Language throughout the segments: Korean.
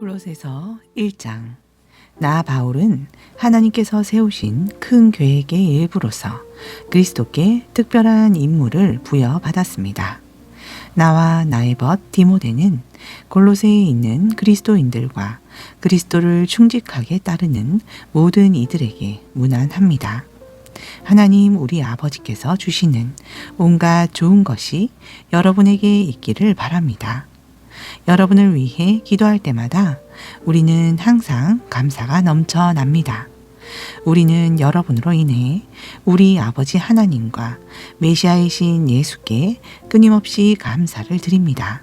골로새서 1장. 나 바울은 하나님께서 세우신 큰 계획의 일부로서 그리스도께 특별한 임무를 부여받았습니다. 나와 나의 벗 디모데는 골로새에 있는 그리스도인들과 그리스도를 충직하게 따르는 모든 이들에게 문안합니다. 하나님 우리 아버지께서 주시는 온갖 좋은 것이 여러분에게 있기를 바랍니다. 여러분을 위해 기도할 때마다 우리는 항상 감사가 넘쳐납니다. 우리는 여러분으로 인해 우리 아버지 하나님과 메시아이신 예수께 끊임없이 감사를 드립니다.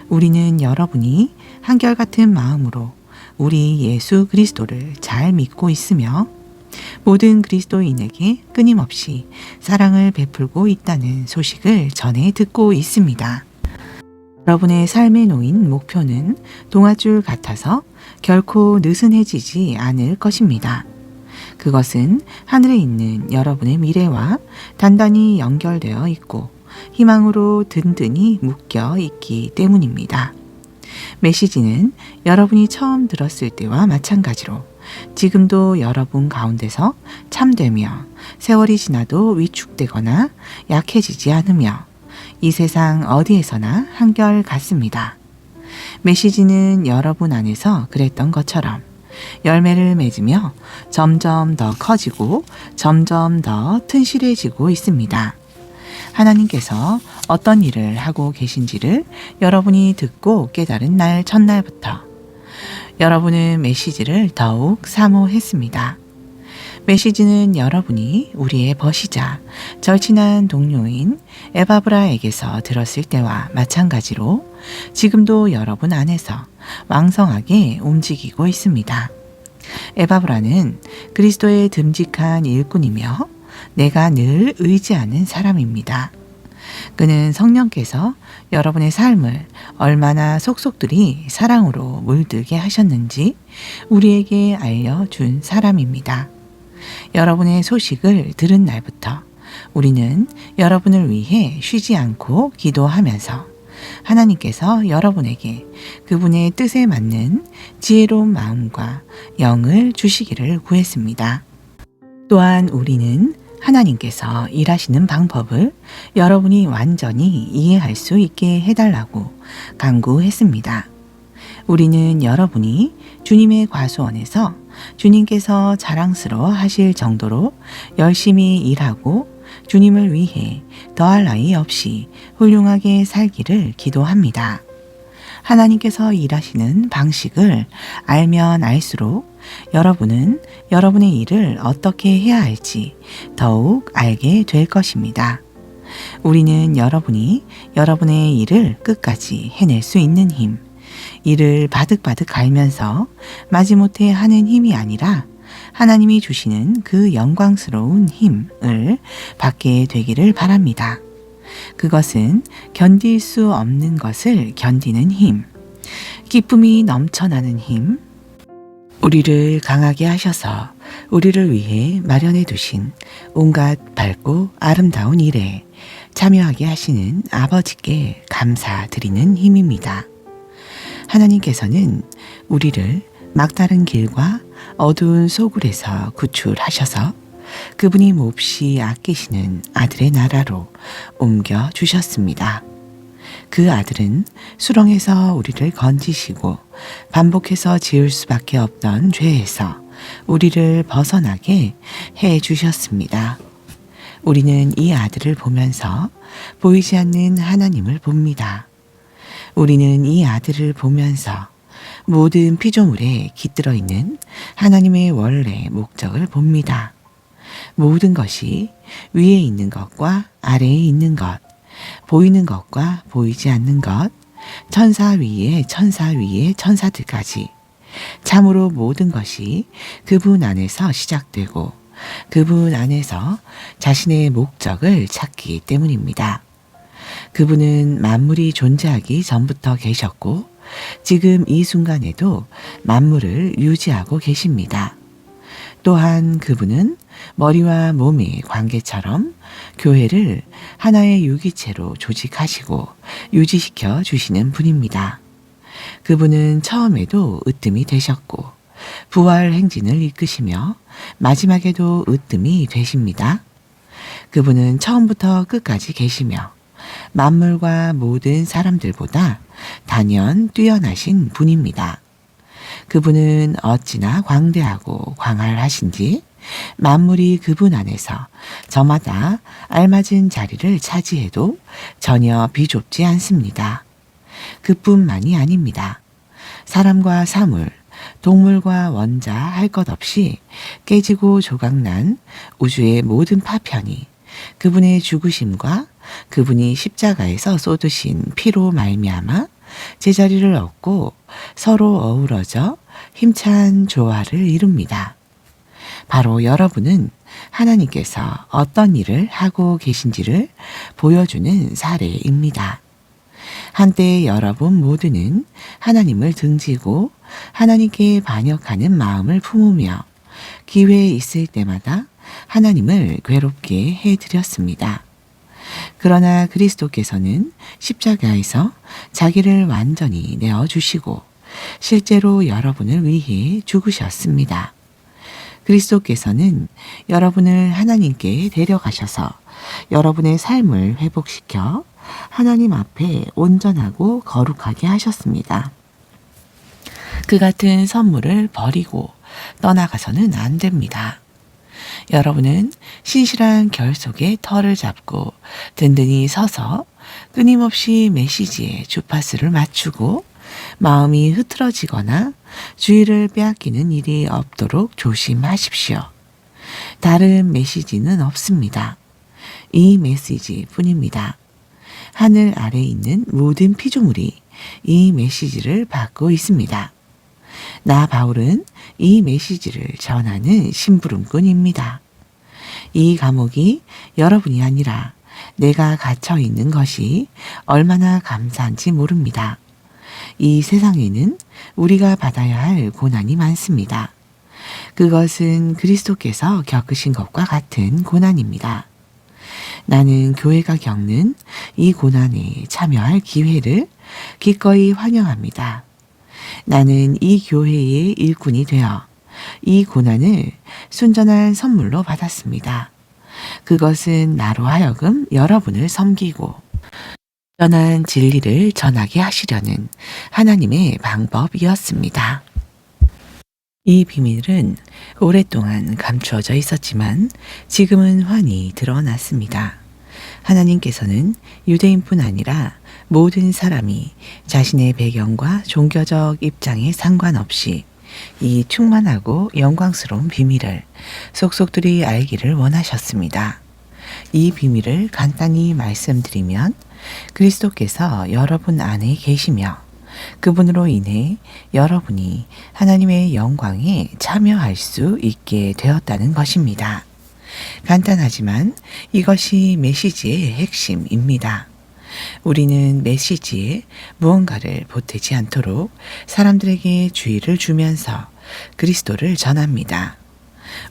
우리는 여러분이 한결같은 마음으로 우리 예수 그리스도를 잘 믿고 있으며 모든 그리스도인에게 끊임없이 사랑을 베풀고 있다는 소식을 전해 듣고 있습니다. 여러분의 삶에 놓인 목표는 동아줄 같아서 결코 느슨해지지 않을 것입니다. 그것은 하늘에 있는 여러분의 미래와 단단히 연결되어 있고 희망으로 든든히 묶여 있기 때문입니다. 메시지는 여러분이 처음 들었을 때와 마찬가지로 지금도 여러분 가운데서 참되며 세월이 지나도 위축되거나 약해지지 않으며 이 세상 어디에서나 한결 같습니다. 메시지는 여러분 안에서 그랬던 것처럼 열매를 맺으며 점점 더 커지고 점점 더 튼실해지고 있습니다. 하나님께서 어떤 일을 하고 계신지를 여러분이 듣고 깨달은 날 첫날부터 여러분은 메시지를 더욱 사모했습니다. 메시지는 여러분이 우리의 벗이자 절친한 동료인 에바브라에게서 들었을 때와 마찬가지로 지금도 여러분 안에서 왕성하게 움직이고 있습니다. 에바브라는 그리스도의 듬직한 일꾼이며 내가 늘 의지하는 사람입니다. 그는 성령께서 여러분의 삶을 얼마나 속속들이 사랑으로 물들게 하셨는지 우리에게 알려준 사람입니다. 여러분의 소식을 들은 날부터 우리는 여러분을 위해 쉬지 않고 기도하면서 하나님께서 여러분에게 그분의 뜻에 맞는 지혜로운 마음과 영을 주시기를 구했습니다. 또한 우리는 하나님께서 일하시는 방법을 여러분이 완전히 이해할 수 있게 해달라고 간구했습니다. 우리는 여러분이 주님의 과수원에서 주님께서 자랑스러워 하실 정도로 열심히 일하고 주님을 위해 더할 나위 없이 훌륭하게 살기를 기도합니다. 하나님께서 일하시는 방식을 알면 알수록 여러분은 여러분의 일을 어떻게 해야 할지 더욱 알게 될 것입니다. 우리는 여러분이 여러분의 일을 끝까지 해낼 수 있는 힘, 이를 바득바득 알면서 마지못해 하는 힘이 아니라 하나님이 주시는 그 영광스러운 힘을 받게 되기를 바랍니다. 그것은 견딜 수 없는 것을 견디는 힘, 기쁨이 넘쳐나는 힘, 우리를 강하게 하셔서 우리를 위해 마련해 두신 온갖 밝고 아름다운 일에 참여하게 하시는 아버지께 감사드리는 힘입니다. 하나님께서는 우리를 막다른 길과 어두운 소굴에서 구출하셔서 그분이 몹시 아끼시는 아들의 나라로 옮겨 주셨습니다. 그 아들은 수렁에서 우리를 건지시고 반복해서 지을 수밖에 없던 죄에서 우리를 벗어나게 해 주셨습니다. 우리는 이 아들을 보면서 보이지 않는 하나님을 봅니다. 우리는 이 아들을 보면서 모든 피조물에 깃들어 있는 하나님의 원래 목적을 봅니다. 모든 것이 위에 있는 것과 아래에 있는 것, 보이는 것과 보이지 않는 것, 천사 위에 천사들까지 참으로 모든 것이 그분 안에서 시작되고 그분 안에서 자신의 목적을 찾기 때문입니다. 그분은 만물이 존재하기 전부터 계셨고 지금 이 순간에도 만물을 유지하고 계십니다. 또한 그분은 머리와 몸의 관계처럼 교회를 하나의 유기체로 조직하시고 유지시켜 주시는 분입니다. 그분은 처음에도 으뜸이 되셨고 부활 행진을 이끄시며 마지막에도 으뜸이 되십니다. 그분은 처음부터 끝까지 계시며 만물과 모든 사람들보다 단연 뛰어나신 분입니다. 그분은 어찌나 광대하고 광활하신지 만물이 그분 안에서 저마다 알맞은 자리를 차지해도 전혀 비좁지 않습니다. 그뿐만이 아닙니다. 사람과 사물, 동물과 원자 할 것 없이 깨지고 조각난 우주의 모든 파편이 그분의 죽으심과 그분이 십자가에서 쏟으신 피로 말미암아 제자리를 얻고 서로 어우러져 힘찬 조화를 이룹니다. 바로 여러분은 하나님께서 어떤 일을 하고 계신지를 보여주는 사례입니다. 한때 여러분 모두는 하나님을 등지고 하나님께 반역하는 마음을 품으며 기회 있을 때마다 하나님을 괴롭게 해드렸습니다. 그러나 그리스도께서는 십자가에서 자기를 완전히 내어주시고 실제로 여러분을 위해 죽으셨습니다. 그리스도께서는 여러분을 하나님께 데려가셔서 여러분의 삶을 회복시켜 하나님 앞에 온전하고 거룩하게 하셨습니다. 그 같은 선물을 버리고 떠나가서는 안 됩니다. 여러분은 신실한 결속의 털을 잡고 든든히 서서 끊임없이 메시지에 주파수를 맞추고 마음이 흐트러지거나 주의를 빼앗기는 일이 없도록 조심하십시오. 다른 메시지는 없습니다. 이 메시지 뿐입니다. 하늘 아래에 있는 모든 피조물이 이 메시지를 받고 있습니다. 나 바울은 이 메시지를 전하는 심부름꾼입니다. 이 감옥이 여러분이 아니라 내가 갇혀 있는 것이 얼마나 감사한지 모릅니다. 이 세상에는 우리가 받아야 할 고난이 많습니다. 그것은 그리스도께서 겪으신 것과 같은 고난입니다. 나는 교회가 겪는 이 고난에 참여할 기회를 기꺼이 환영합니다. 나는 이 교회의 일꾼이 되어 이 고난을 순전한 선물로 받았습니다. 그것은 나로 하여금 여러분을 섬기고 온전한 진리를 전하게 하시려는 하나님의 방법이었습니다. 이 비밀은 오랫동안 감추어져 있었지만 지금은 환히 드러났습니다. 하나님께서는 유대인뿐 아니라 모든 사람이 자신의 배경과 종교적 입장에 상관없이 이 충만하고 영광스러운 비밀을 속속들이 알기를 원하셨습니다. 이 비밀을 간단히 말씀드리면 그리스도께서 여러분 안에 계시며 그분으로 인해 여러분이 하나님의 영광에 참여할 수 있게 되었다는 것입니다. 간단하지만 이것이 메시지의 핵심입니다. 우리는 메시지에 무언가를 보태지 않도록 사람들에게 주의를 주면서 그리스도를 전합니다.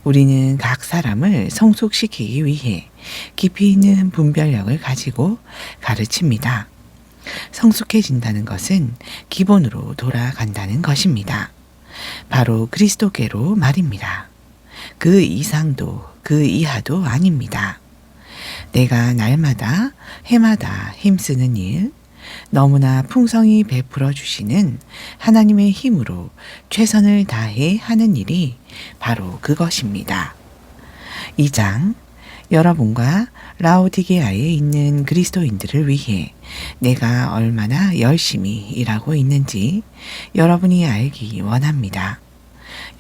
우리는 각 사람을 성숙시키기 위해 깊이 있는 분별력을 가지고 가르칩니다. 성숙해진다는 것은 기본으로 돌아간다는 것입니다. 바로 그리스도께로 말입니다. 그 이상도 그 이하도 아닙니다. 내가 날마다 해마다 힘쓰는 일, 너무나 풍성히 베풀어 주시는 하나님의 힘으로 최선을 다해 하는 일이 바로 그것입니다. 2장, 여러분과 라오디게아에 있는 그리스도인들을 위해 내가 얼마나 열심히 일하고 있는지 여러분이 알기 원합니다.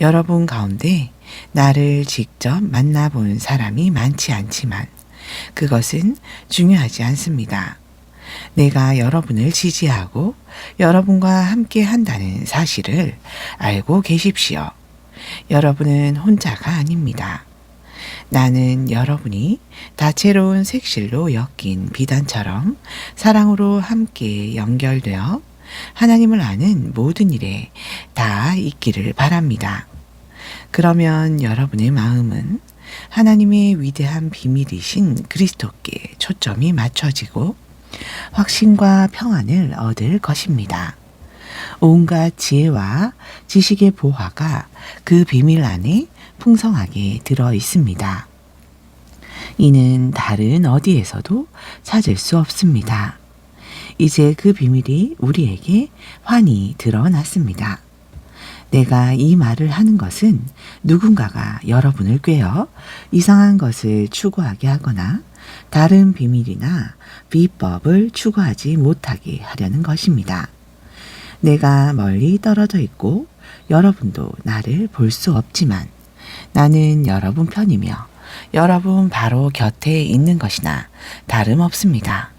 여러분 가운데 나를 직접 만나본 사람이 많지 않지만 그것은 중요하지 않습니다. 내가 여러분을 지지하고 여러분과 함께 한다는 사실을 알고 계십시오. 여러분은 혼자가 아닙니다. 나는 여러분이 다채로운 색실로 엮인 비단처럼 사랑으로 함께 연결되어 하나님을 아는 모든 일에 다 있기를 바랍니다. 그러면 여러분의 마음은 하나님의 위대한 비밀이신 그리스도께 초점이 맞춰지고 확신과 평안을 얻을 것입니다. 온갖 지혜와 지식의 보화가 그 비밀 안에 풍성하게 들어 있습니다. 이는 다른 어디에서도 찾을 수 없습니다. 이제 그 비밀이 우리에게 환히 드러났습니다. 내가 이 말을 하는 것은 누군가가 여러분을 꾀어 이상한 것을 추구하게 하거나 다른 비밀이나 비법을 추구하지 못하게 하려는 것입니다. 내가 멀리 떨어져 있고 여러분도 나를 볼 수 없지만 나는 여러분 편이며 여러분 바로 곁에 있는 것이나 다름없습니다.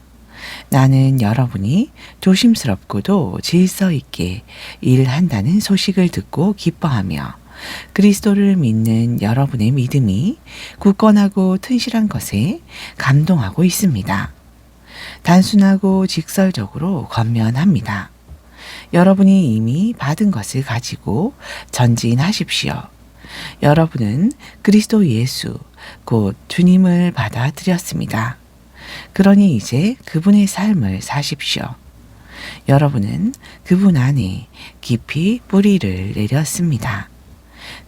나는 여러분이 조심스럽고도 질서 있게 일한다는 소식을 듣고 기뻐하며 그리스도를 믿는 여러분의 믿음이 굳건하고 튼실한 것에 감동하고 있습니다. 단순하고 직설적으로 건면합니다. 여러분이 이미 받은 것을 가지고 전진하십시오. 여러분은 그리스도 예수, 곧 주님을 받아들였습니다. 그러니 이제 그분의 삶을 사십시오. 여러분은 그분 안에 깊이 뿌리를 내렸습니다.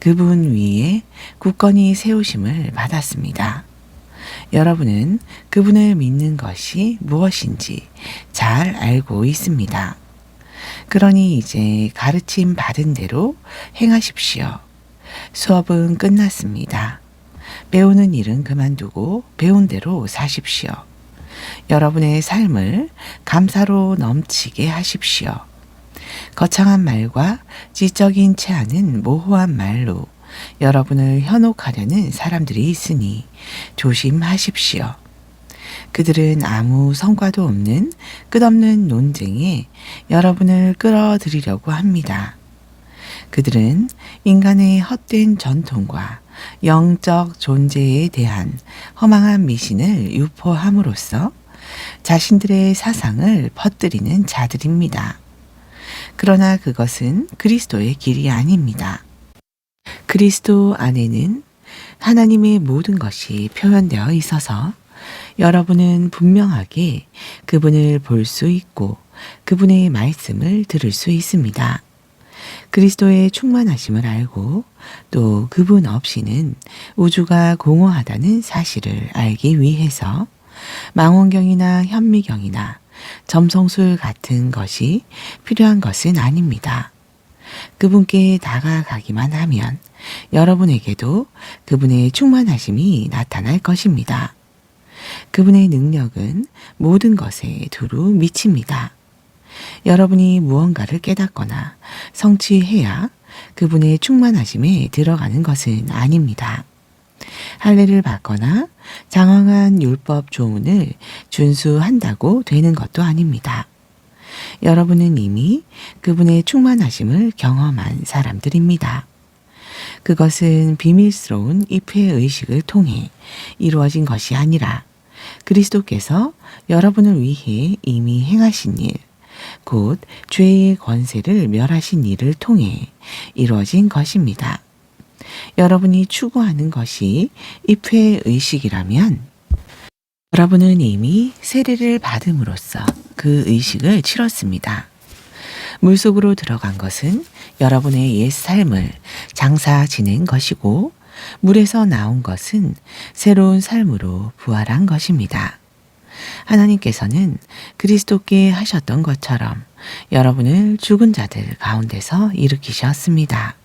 그분 위에 굳건히 세우심을 받았습니다. 여러분은 그분을 믿는 것이 무엇인지 잘 알고 있습니다. 그러니 이제 가르침 받은 대로 행하십시오. 수업은 끝났습니다. 배우는 일은 그만두고 배운 대로 사십시오. 여러분의 삶을 감사로 넘치게 하십시오. 거창한 말과 지적인 채 하는 모호한 말로 여러분을 현혹하려는 사람들이 있으니 조심하십시오. 그들은 아무 성과도 없는 끝없는 논쟁에 여러분을 끌어들이려고 합니다. 그들은 인간의 헛된 전통과 영적 존재에 대한 허망한 미신을 유포함으로써 자신들의 사상을 퍼뜨리는 자들입니다. 그러나 그것은 그리스도의 길이 아닙니다. 그리스도 안에는 하나님의 모든 것이 표현되어 있어서 여러분은 분명하게 그분을 볼 수 있고 그분의 말씀을 들을 수 있습니다. 그리스도의 충만하심을 알고 또 그분 없이는 우주가 공허하다는 사실을 알기 위해서 망원경이나 현미경이나 점성술 같은 것이 필요한 것은 아닙니다. 그분께 다가가기만 하면 여러분에게도 그분의 충만하심이 나타날 것입니다. 그분의 능력은 모든 것에 두루 미칩니다. 여러분이 무언가를 깨닫거나 성취해야 그분의 충만하심에 들어가는 것은 아닙니다. 할례를 받거나 장황한 율법 조문을 준수한다고 되는 것도 아닙니다. 여러분은 이미 그분의 충만하심을 경험한 사람들입니다. 그것은 비밀스러운 입회 의식을 통해 이루어진 것이 아니라 그리스도께서 여러분을 위해 이미 행하신 일, 곧 죄의 권세를 멸하신 일을 통해 이루어진 것입니다. 여러분이 추구하는 것이 입회 의식이라면 여러분은 이미 세례를 받음으로써 그 의식을 치렀습니다. 물속으로 들어간 것은 여러분의 옛 삶을 장사 지낸 것이고 물에서 나온 것은 새로운 삶으로 부활한 것입니다. 하나님께서는 그리스도께 하셨던 것처럼 여러분을 죽은 자들 가운데서 일으키셨습니다.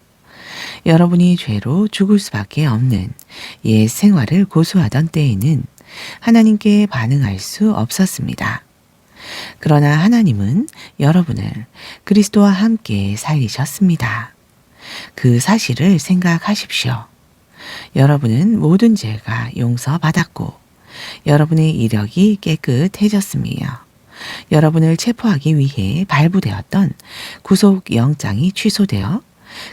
여러분이 죄로 죽을 수밖에 없는 옛 생활을 고수하던 때에는 하나님께 반응할 수 없었습니다. 그러나 하나님은 여러분을 그리스도와 함께 살리셨습니다. 그 사실을 생각하십시오. 여러분은 모든 죄가 용서받았고 여러분의 이력이 깨끗해졌으며 여러분을 체포하기 위해 발부되었던 구속 영장이 취소되어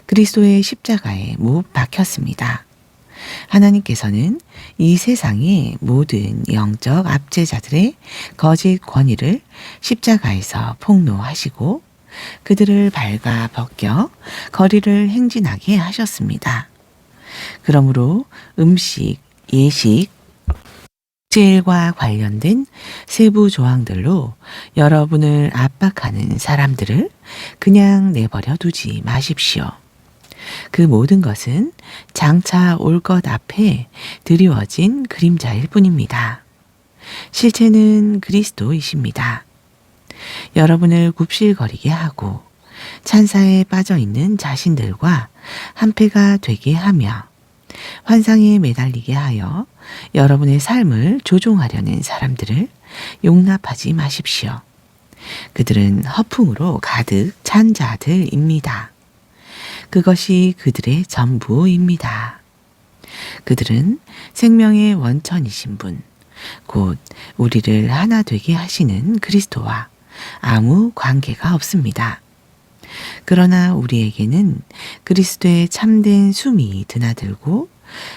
그리스도의 십자가에 못 박혔습니다. 하나님께서는 이 세상의 모든 영적 압제자들의 거짓 권위를 십자가에서 폭로하시고 그들을 발가 벗겨 거리를 행진하게 하셨습니다. 그러므로 음식, 예식, 제일과 관련된 세부 조항들로 여러분을 압박하는 사람들을 그냥 내버려 두지 마십시오. 그 모든 것은 장차 올 것 앞에 드리워진 그림자일 뿐입니다. 실체는 그리스도이십니다. 여러분을 굽실거리게 하고 찬사에 빠져 있는 자신들과 한패가 되게 하며 환상에 매달리게 하여 여러분의 삶을 조종하려는 사람들을 용납하지 마십시오. 그들은 허풍으로 가득 찬 자들입니다. 그것이 그들의 전부입니다. 그들은 생명의 원천이신 분, 곧 우리를 하나 되게 하시는 그리스도와 아무 관계가 없습니다. 그러나 우리에게는 그리스도의 참된 숨이 드나들고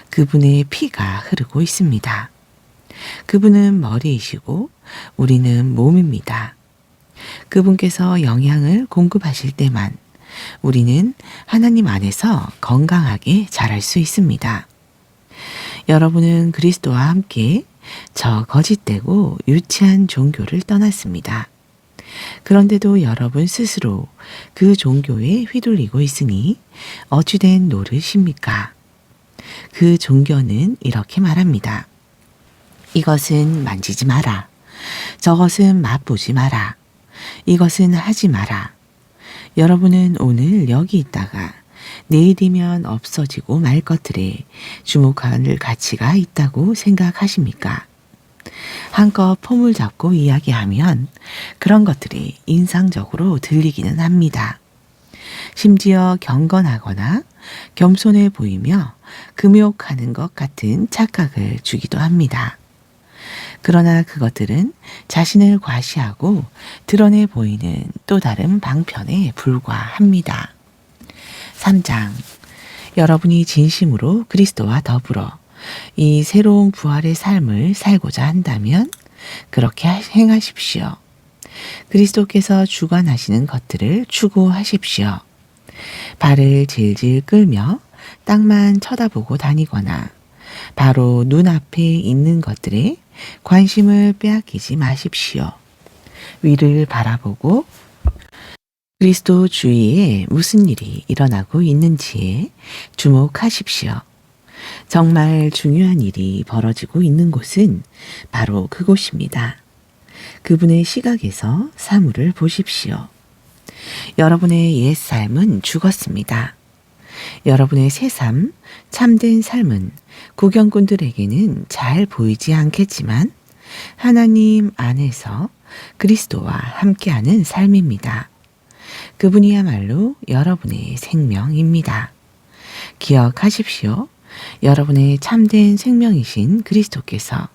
그분의 피가 흐르고 있습니다. 그분은 머리이시고 우리는 몸입니다. 그분께서 영양을 공급하실 때만 우리는 하나님 안에서 건강하게 자랄 수 있습니다. 여러분은 그리스도와 함께 저 거짓되고 유치한 종교를 떠났습니다. 그런데도 여러분 스스로 그 종교에 휘둘리고 있으니 어찌된 노릇입니까? 그 종교는 이렇게 말합니다. 이것은 만지지 마라. 저것은 맛보지 마라. 이것은 하지 마라. 여러분은 오늘 여기 있다가 내일이면 없어지고 말 것들에 주목할 가치가 있다고 생각하십니까? 한껏 폼을 잡고 이야기하면 그런 것들이 인상적으로 들리기는 합니다. 심지어 경건하거나 겸손해 보이며 금욕하는 것 같은 착각을 주기도 합니다. 그러나 그것들은 자신을 과시하고 드러내 보이는 또 다른 방편에 불과합니다. 3장. 여러분이 진심으로 그리스도와 더불어 이 새로운 부활의 삶을 살고자 한다면 그렇게 행하십시오. 그리스도께서 주관하시는 것들을 추구하십시오. 발을 질질 끌며 땅만 쳐다보고 다니거나 바로 눈앞에 있는 것들에 관심을 빼앗기지 마십시오. 위를 바라보고 그리스도 주위에 무슨 일이 일어나고 있는지에 주목하십시오. 정말 중요한 일이 벌어지고 있는 곳은 바로 그곳입니다. 그분의 시각에서 사물을 보십시오. 여러분의 옛 삶은 죽었습니다. 여러분의 새 삶, 참된 삶은 구경꾼들에게는 잘 보이지 않겠지만 하나님 안에서 그리스도와 함께하는 삶입니다. 그분이야말로 여러분의 생명입니다. 기억하십시오. 여러분의 참된 생명이신 그리스도께서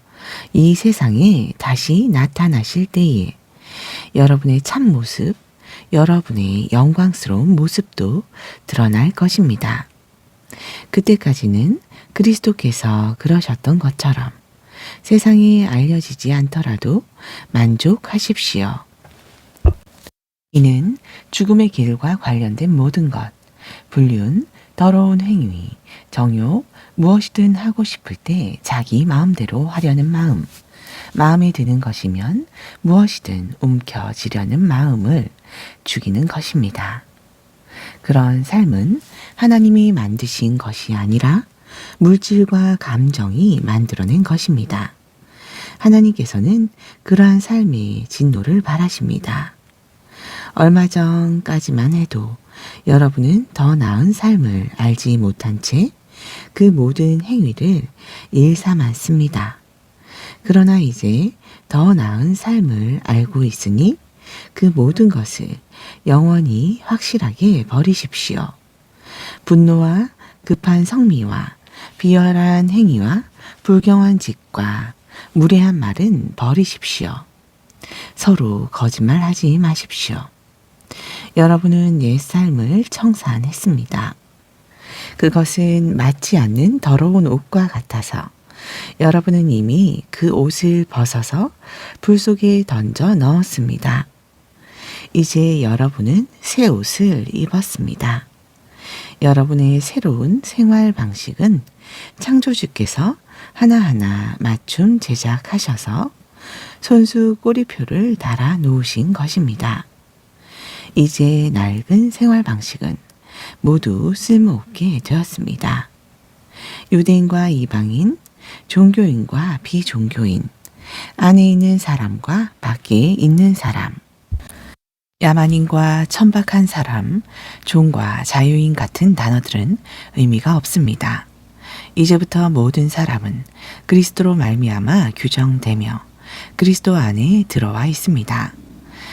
이 세상에 다시 나타나실 때에 여러분의 참모습, 여러분의 영광스러운 모습도 드러날 것입니다. 그때까지는 그리스도께서 그러셨던 것처럼 세상에 알려지지 않더라도 만족하십시오. 이는 죽음의 길과 관련된 모든 것, 불륜, 더러운 행위, 정욕, 무엇이든 하고 싶을 때 자기 마음대로 하려는 마음, 마음에 드는 것이면 무엇이든 움켜쥐려는 마음을 죽이는 것입니다. 그런 삶은 하나님이 만드신 것이 아니라 물질과 감정이 만들어낸 것입니다. 하나님께서는 그러한 삶의 진노를 바라십니다. 얼마 전까지만 해도 여러분은 더 나은 삶을 알지 못한 채 그 모든 행위를 일삼았습니다. 그러나 이제 더 나은 삶을 알고 있으니 그 모든 것을 영원히 확실하게 버리십시오. 분노와 급한 성미와 비열한 행위와 불경한 짓과 무례한 말은 버리십시오. 서로 거짓말하지 마십시오. 여러분은 옛 삶을 청산했습니다. 그것은 맞지 않는 더러운 옷과 같아서 여러분은 이미 그 옷을 벗어서 불 속에 던져 넣었습니다. 이제 여러분은 새 옷을 입었습니다. 여러분의 새로운 생활 방식은 창조주께서 하나하나 맞춤 제작하셔서 손수 꼬리표를 달아 놓으신 것입니다. 이제 낡은 생활 방식은 모두 쓸모없게 되었습니다. 유대인과 이방인, 종교인과 비종교인, 안에 있는 사람과 밖에 있는 사람, 야만인과 천박한 사람, 종과 자유인 같은 단어들은 의미가 없습니다. 이제부터 모든 사람은 그리스도로 말미암아 규정되며 그리스도 안에 들어와 있습니다.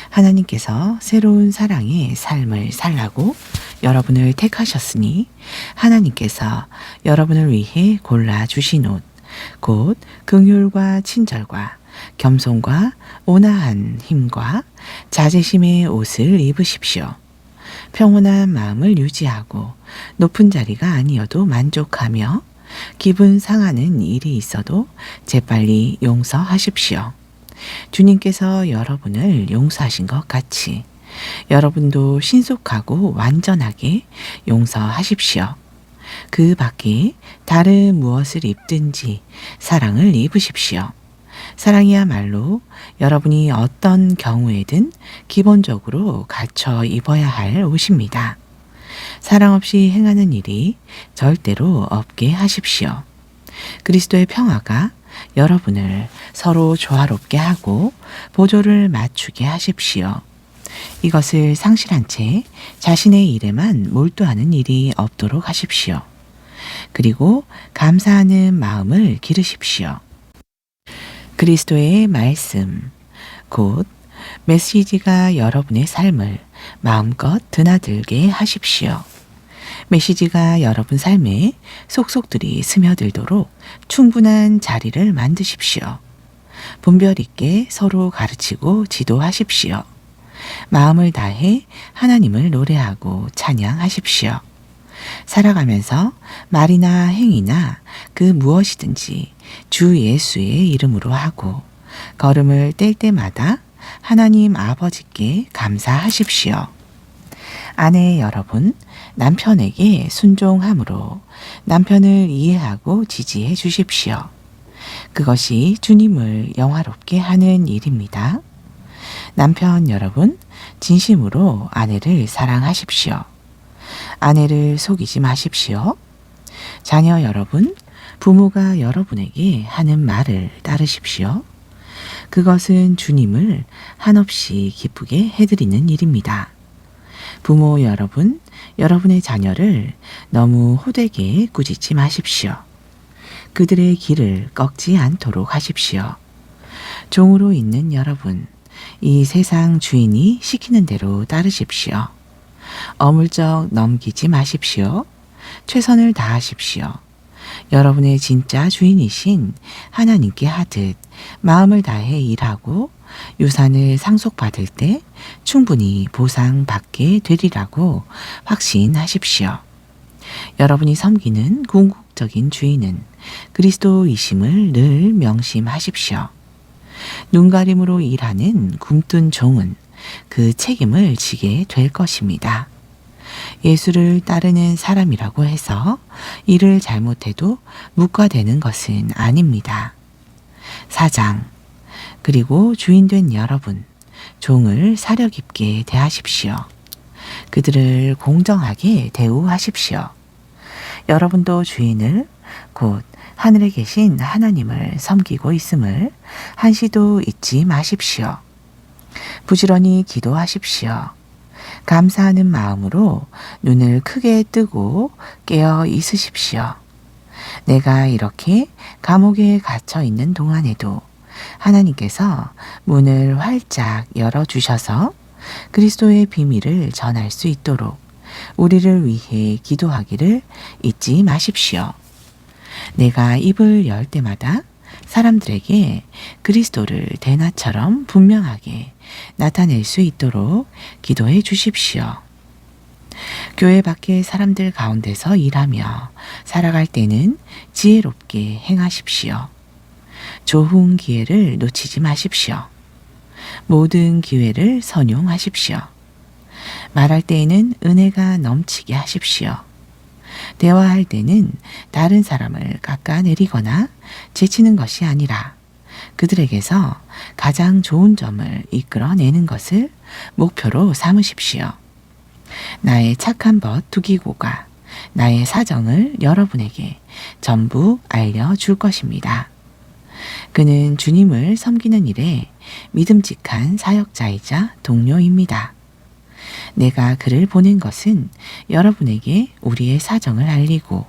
하나님께서 새로운 사랑의 삶을 살라고 여러분을 택하셨으니 하나님께서 여러분을 위해 골라주신 옷, 곧 긍휼과 친절과 겸손과 온화한 힘과 자제심의 옷을 입으십시오. 평온한 마음을 유지하고 높은 자리가 아니어도 만족하며 기분 상하는 일이 있어도 재빨리 용서하십시오. 주님께서 여러분을 용서하신 것 같이 여러분도 신속하고 완전하게 용서하십시오. 그 밖에 다른 무엇을 입든지 사랑을 입으십시오. 사랑이야말로 여러분이 어떤 경우에든 기본적으로 갖춰 입어야 할 옷입니다. 사랑 없이 행하는 일이 절대로 없게 하십시오. 그리스도의 평화가 여러분을 서로 조화롭게 하고 보조를 맞추게 하십시오. 이것을 상실한 채 자신의 일에만 몰두하는 일이 없도록 하십시오. 그리고 감사하는 마음을 기르십시오. 그리스도의 말씀, 곧 메시지가 여러분의 삶을 마음껏 드나들게 하십시오. 메시지가 여러분 삶에 속속들이 스며들도록 충분한 자리를 만드십시오. 분별 있게 서로 가르치고 지도하십시오. 마음을 다해 하나님을 노래하고 찬양하십시오. 살아가면서 말이나 행위나 그 무엇이든지 주 예수의 이름으로 하고 걸음을 뗄 때마다 하나님 아버지께 감사하십시오. 아내 여러분, 남편에게 순종함으로 남편을 이해하고 지지해 주십시오. 그것이 주님을 영화롭게 하는 일입니다. 남편 여러분, 진심으로 아내를 사랑하십시오. 아내를 속이지 마십시오. 자녀 여러분, 부모가 여러분에게 하는 말을 따르십시오. 그것은 주님을 한없이 기쁘게 해드리는 일입니다. 부모 여러분, 여러분의 자녀를 너무 호되게 꾸짖지 마십시오. 그들의 길을 꺾지 않도록 하십시오. 종으로 있는 여러분, 이 세상 주인이 시키는 대로 따르십시오. 어물쩍 넘기지 마십시오. 최선을 다하십시오. 여러분의 진짜 주인이신 하나님께 하듯 마음을 다해 일하고 유산을 상속받을 때 충분히 보상받게 되리라고 확신하십시오. 여러분이 섬기는 궁극적인 주인은 그리스도이심을 늘 명심하십시오. 눈가림으로 일하는 굼뜬 종은 그 책임을 지게 될 것입니다. 예수를 따르는 사람이라고 해서 일을 잘못해도 묵과되는 것은 아닙니다. 사장, 그리고 주인된 여러분, 종을 사려 깊게 대하십시오. 그들을 공정하게 대우하십시오. 여러분도 주인을 곧 하늘에 계신 하나님을 섬기고 있음을 한시도 잊지 마십시오. 부지런히 기도하십시오. 감사하는 마음으로 눈을 크게 뜨고 깨어 있으십시오. 내가 이렇게 감옥에 갇혀 있는 동안에도 하나님께서 문을 활짝 열어주셔서 그리스도의 비밀을 전할 수 있도록 우리를 위해 기도하기를 잊지 마십시오. 내가 입을 열 때마다 사람들에게 그리스도를 대낮처럼 분명하게 나타낼 수 있도록 기도해 주십시오. 교회 밖의 사람들 가운데서 일하며 살아갈 때는 지혜롭게 행하십시오. 좋은 기회를 놓치지 마십시오. 모든 기회를 선용하십시오. 말할 때에는 은혜가 넘치게 하십시오. 대화할 때는 다른 사람을 깎아내리거나 제치는 것이 아니라 그들에게서 가장 좋은 점을 이끌어내는 것을 목표로 삼으십시오. 나의 착한 벗 두기고가 나의 사정을 여러분에게 전부 알려줄 것입니다. 그는 주님을 섬기는 일에 믿음직한 사역자이자 동료입니다. 내가 그를 보낸 것은 여러분에게 우리의 사정을 알리고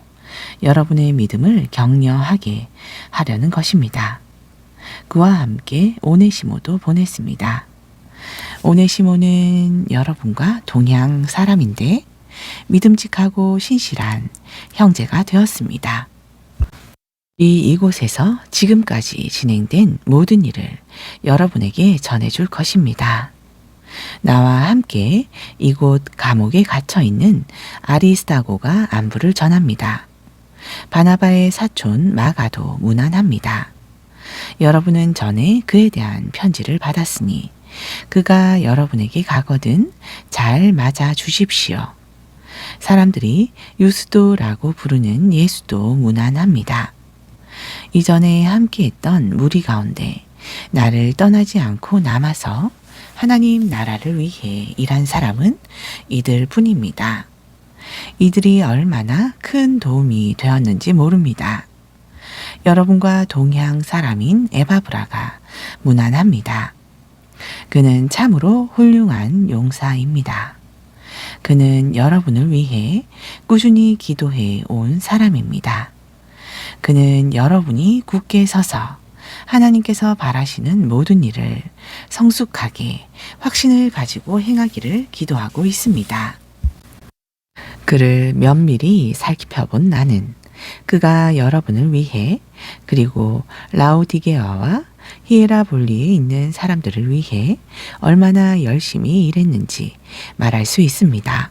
여러분의 믿음을 격려하게 하려는 것입니다. 그와 함께 오네시모도 보냈습니다. 오네시모는 여러분과 동양 사람인데 믿음직하고 신실한 형제가 되었습니다. 이곳에서 지금까지 진행된 모든 일을 여러분에게 전해줄 것입니다. 나와 함께 이곳 감옥에 갇혀 있는 아리스타고가 안부를 전합니다. 바나바의 사촌 마가도 문안합니다. 여러분은 전에 그에 대한 편지를 받았으니 그가 여러분에게 가거든 잘 맞아 주십시오. 사람들이 유스도라고 부르는 예수도 문안합니다. 이전에 함께했던 무리 가운데 나를 떠나지 않고 남아서 하나님 나라를 위해 일한 사람은 이들 뿐입니다. 이들이 얼마나 큰 도움이 되었는지 모릅니다. 여러분과 동양 사람인 에바브라가 문안합니다. 그는 참으로 훌륭한 용사입니다. 그는 여러분을 위해 꾸준히 기도해 온 사람입니다. 그는 여러분이 굳게 서서 하나님께서 바라시는 모든 일을 성숙하게 확신을 가지고 행하기를 기도하고 있습니다. 그를 면밀히 살펴본 나는 그가 여러분을 위해 그리고 라오디게아와 히에라볼리에 있는 사람들을 위해 얼마나 열심히 일했는지 말할 수 있습니다.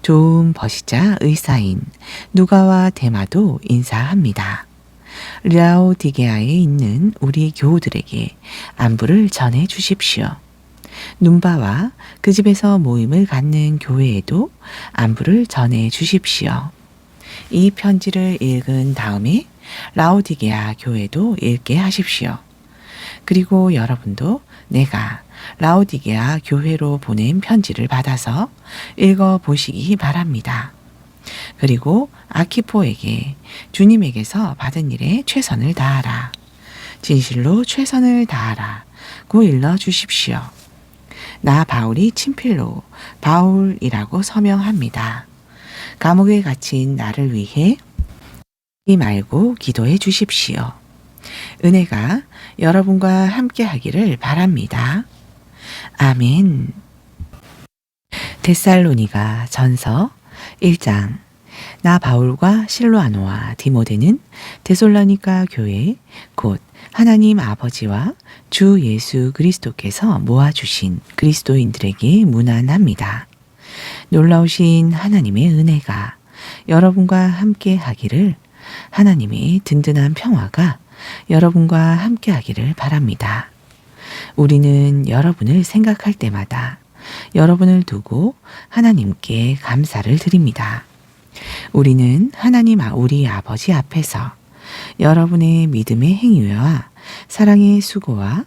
좋은 버시자 의사인 누가와 데마도 인사합니다. 라오디게아에 있는 우리 교우들에게 안부를 전해 주십시오. 눈바와 그 집에서 모임을 갖는 교회에도 안부를 전해 주십시오. 이 편지를 읽은 다음에 라오디게아 교회도 읽게 하십시오. 그리고 여러분도 내가 라오디게아 교회로 보낸 편지를 받아서 읽어보시기 바랍니다. 그리고 아키포에게 주님에게서 받은 일에 최선을 다하라. 진실로 최선을 다하라. 고 일러 주십시오. 나 바울이 친필로 바울이라고 서명합니다. 감옥에 갇힌 나를 위해 잊지 말고 기도해 주십시오. 은혜가 여러분과 함께 하기를 바랍니다. 아멘. 데살로니가 전서 1장. 나 바울과 실로아노와 디모데는 데살로니가 교회 곧 하나님 아버지와 주 예수 그리스도께서 모아주신 그리스도인들에게 문안합니다. 놀라우신 하나님의 은혜가 여러분과 함께 하기를, 하나님의 든든한 평화가 여러분과 함께 하기를 바랍니다. 우리는 여러분을 생각할 때마다 여러분을 두고 하나님께 감사를 드립니다. 우리는 하나님 우리 아버지 앞에서 여러분의 믿음의 행위와 사랑의 수고와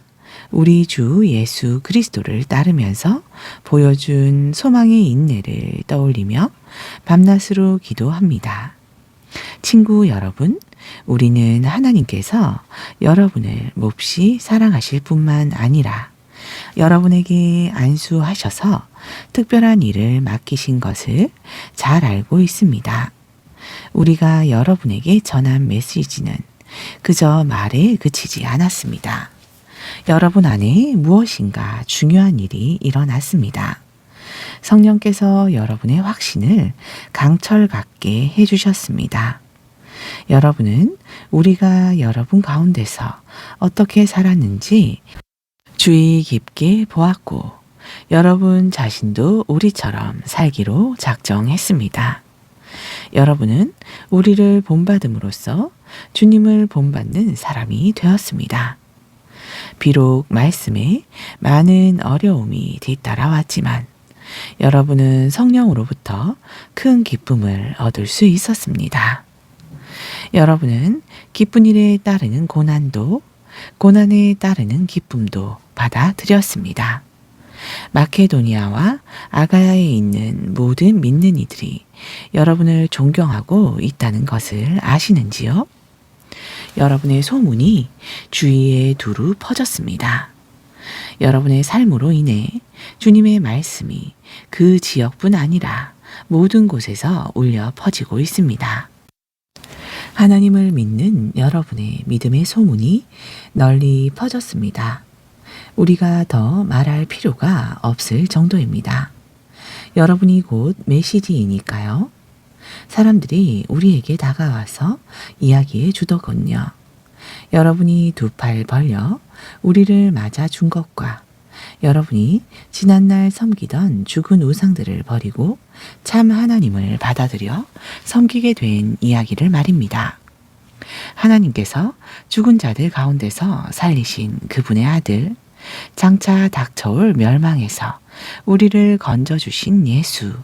우리 주 예수 그리스도를 따르면서 보여준 소망의 인내를 떠올리며 밤낮으로 기도합니다. 친구 여러분, 우리는 하나님께서 여러분을 몹시 사랑하실 뿐만 아니라 여러분에게 안수하셔서 특별한 일을 맡기신 것을 잘 알고 있습니다. 우리가 여러분에게 전한 메시지는 그저 말에 그치지 않았습니다. 여러분 안에 무엇인가 중요한 일이 일어났습니다. 성령께서 여러분의 확신을 강철 갖게 해주셨습니다. 여러분은 우리가 여러분 가운데서 어떻게 살았는지 주의 깊게 보았고 여러분 자신도 우리처럼 살기로 작정했습니다. 여러분은 우리를 본받음으로써 주님을 본받는 사람이 되었습니다. 비록 말씀에 많은 어려움이 뒤따라왔지만 여러분은 성령으로부터 큰 기쁨을 얻을 수 있었습니다. 여러분은 기쁜 일에 따르는 고난도, 고난에 따르는 기쁨도 받아들였습니다. 마케도니아와 아가야에 있는 모든 믿는 이들이 여러분을 존경하고 있다는 것을 아시는지요? 여러분의 소문이 주위에 두루 퍼졌습니다. 여러분의 삶으로 인해 주님의 말씀이 그 지역뿐 아니라 모든 곳에서 울려 퍼지고 있습니다. 하나님을 믿는 여러분의 믿음의 소문이 널리 퍼졌습니다. 우리가 더 말할 필요가 없을 정도입니다. 여러분이 곧 메시지이니까요. 사람들이 우리에게 다가와서 이야기해 주더군요. 여러분이 두 팔 벌려 우리를 맞아 준 것과 여러분이 지난날 섬기던 죽은 우상들을 버리고 참 하나님을 받아들여 섬기게 된 이야기를 말입니다. 하나님께서 죽은 자들 가운데서 살리신 그분의 아들, 장차 닥쳐올 멸망에서 우리를 건져주신 예수,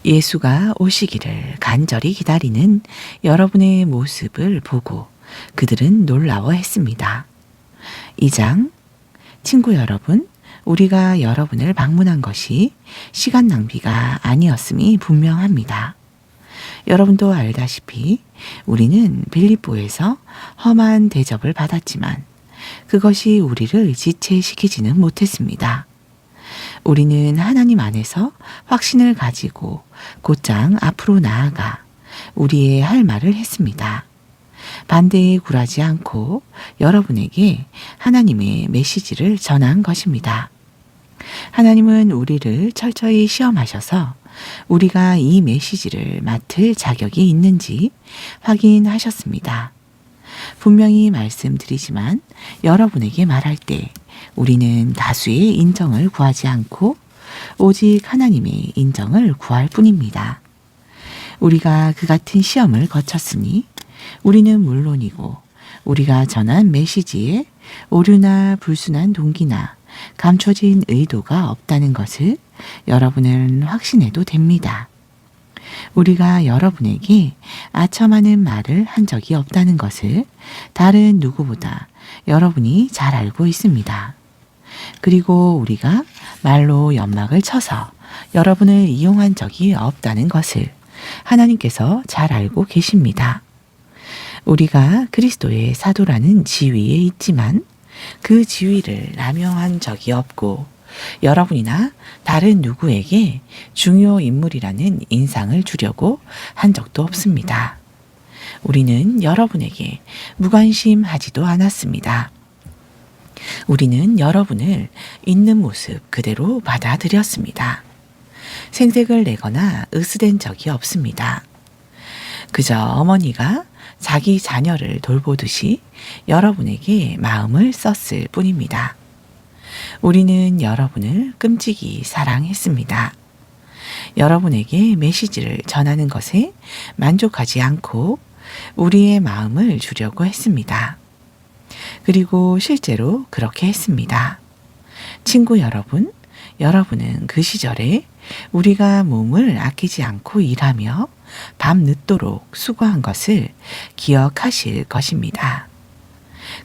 예수가 오시기를 간절히 기다리는 여러분의 모습을 보고 그들은 놀라워했습니다. 2장, 친구 여러분, 우리가 여러분을 방문한 것이 시간 낭비가 아니었음이 분명합니다. 여러분도 알다시피 우리는 빌립보에서 험한 대접을 받았지만 그것이 우리를 지체시키지는 못했습니다. 우리는 하나님 안에서 확신을 가지고 곧장 앞으로 나아가 우리의 할 말을 했습니다. 반대에 굴하지 않고 여러분에게 하나님의 메시지를 전한 것입니다. 하나님은 우리를 철저히 시험하셔서 우리가 이 메시지를 맡을 자격이 있는지 확인하셨습니다. 분명히 말씀드리지만 여러분에게 말할 때 우리는 다수의 인정을 구하지 않고 오직 하나님의 인정을 구할 뿐입니다. 우리가 그 같은 시험을 거쳤으니 우리는 물론이고 우리가 전한 메시지에 오류나 불순한 동기나 감춰진 의도가 없다는 것을 여러분은 확신해도 됩니다. 우리가 여러분에게 아첨하는 말을 한 적이 없다는 것을 다른 누구보다 여러분이 잘 알고 있습니다. 그리고 우리가 말로 연막을 쳐서 여러분을 이용한 적이 없다는 것을 하나님께서 잘 알고 계십니다. 우리가 그리스도의 사도라는 지위에 있지만 그 지위를 남용한 적이 없고 여러분이나 다른 누구에게 중요 인물이라는 인상을 주려고 한 적도 없습니다. 우리는 여러분에게 무관심하지도 않았습니다. 우리는 여러분을 있는 모습 그대로 받아들였습니다. 생색을 내거나 으스댄 적이 없습니다. 그저 어머니가 자기 자녀를 돌보듯이 여러분에게 마음을 썼을 뿐입니다. 우리는 여러분을 끔찍이 사랑했습니다. 여러분에게 메시지를 전하는 것에 만족하지 않고 우리의 마음을 주려고 했습니다. 그리고 실제로 그렇게 했습니다. 친구 여러분, 여러분은 그 시절에 우리가 몸을 아끼지 않고 일하며 밤늦도록 수고한 것을 기억하실 것입니다.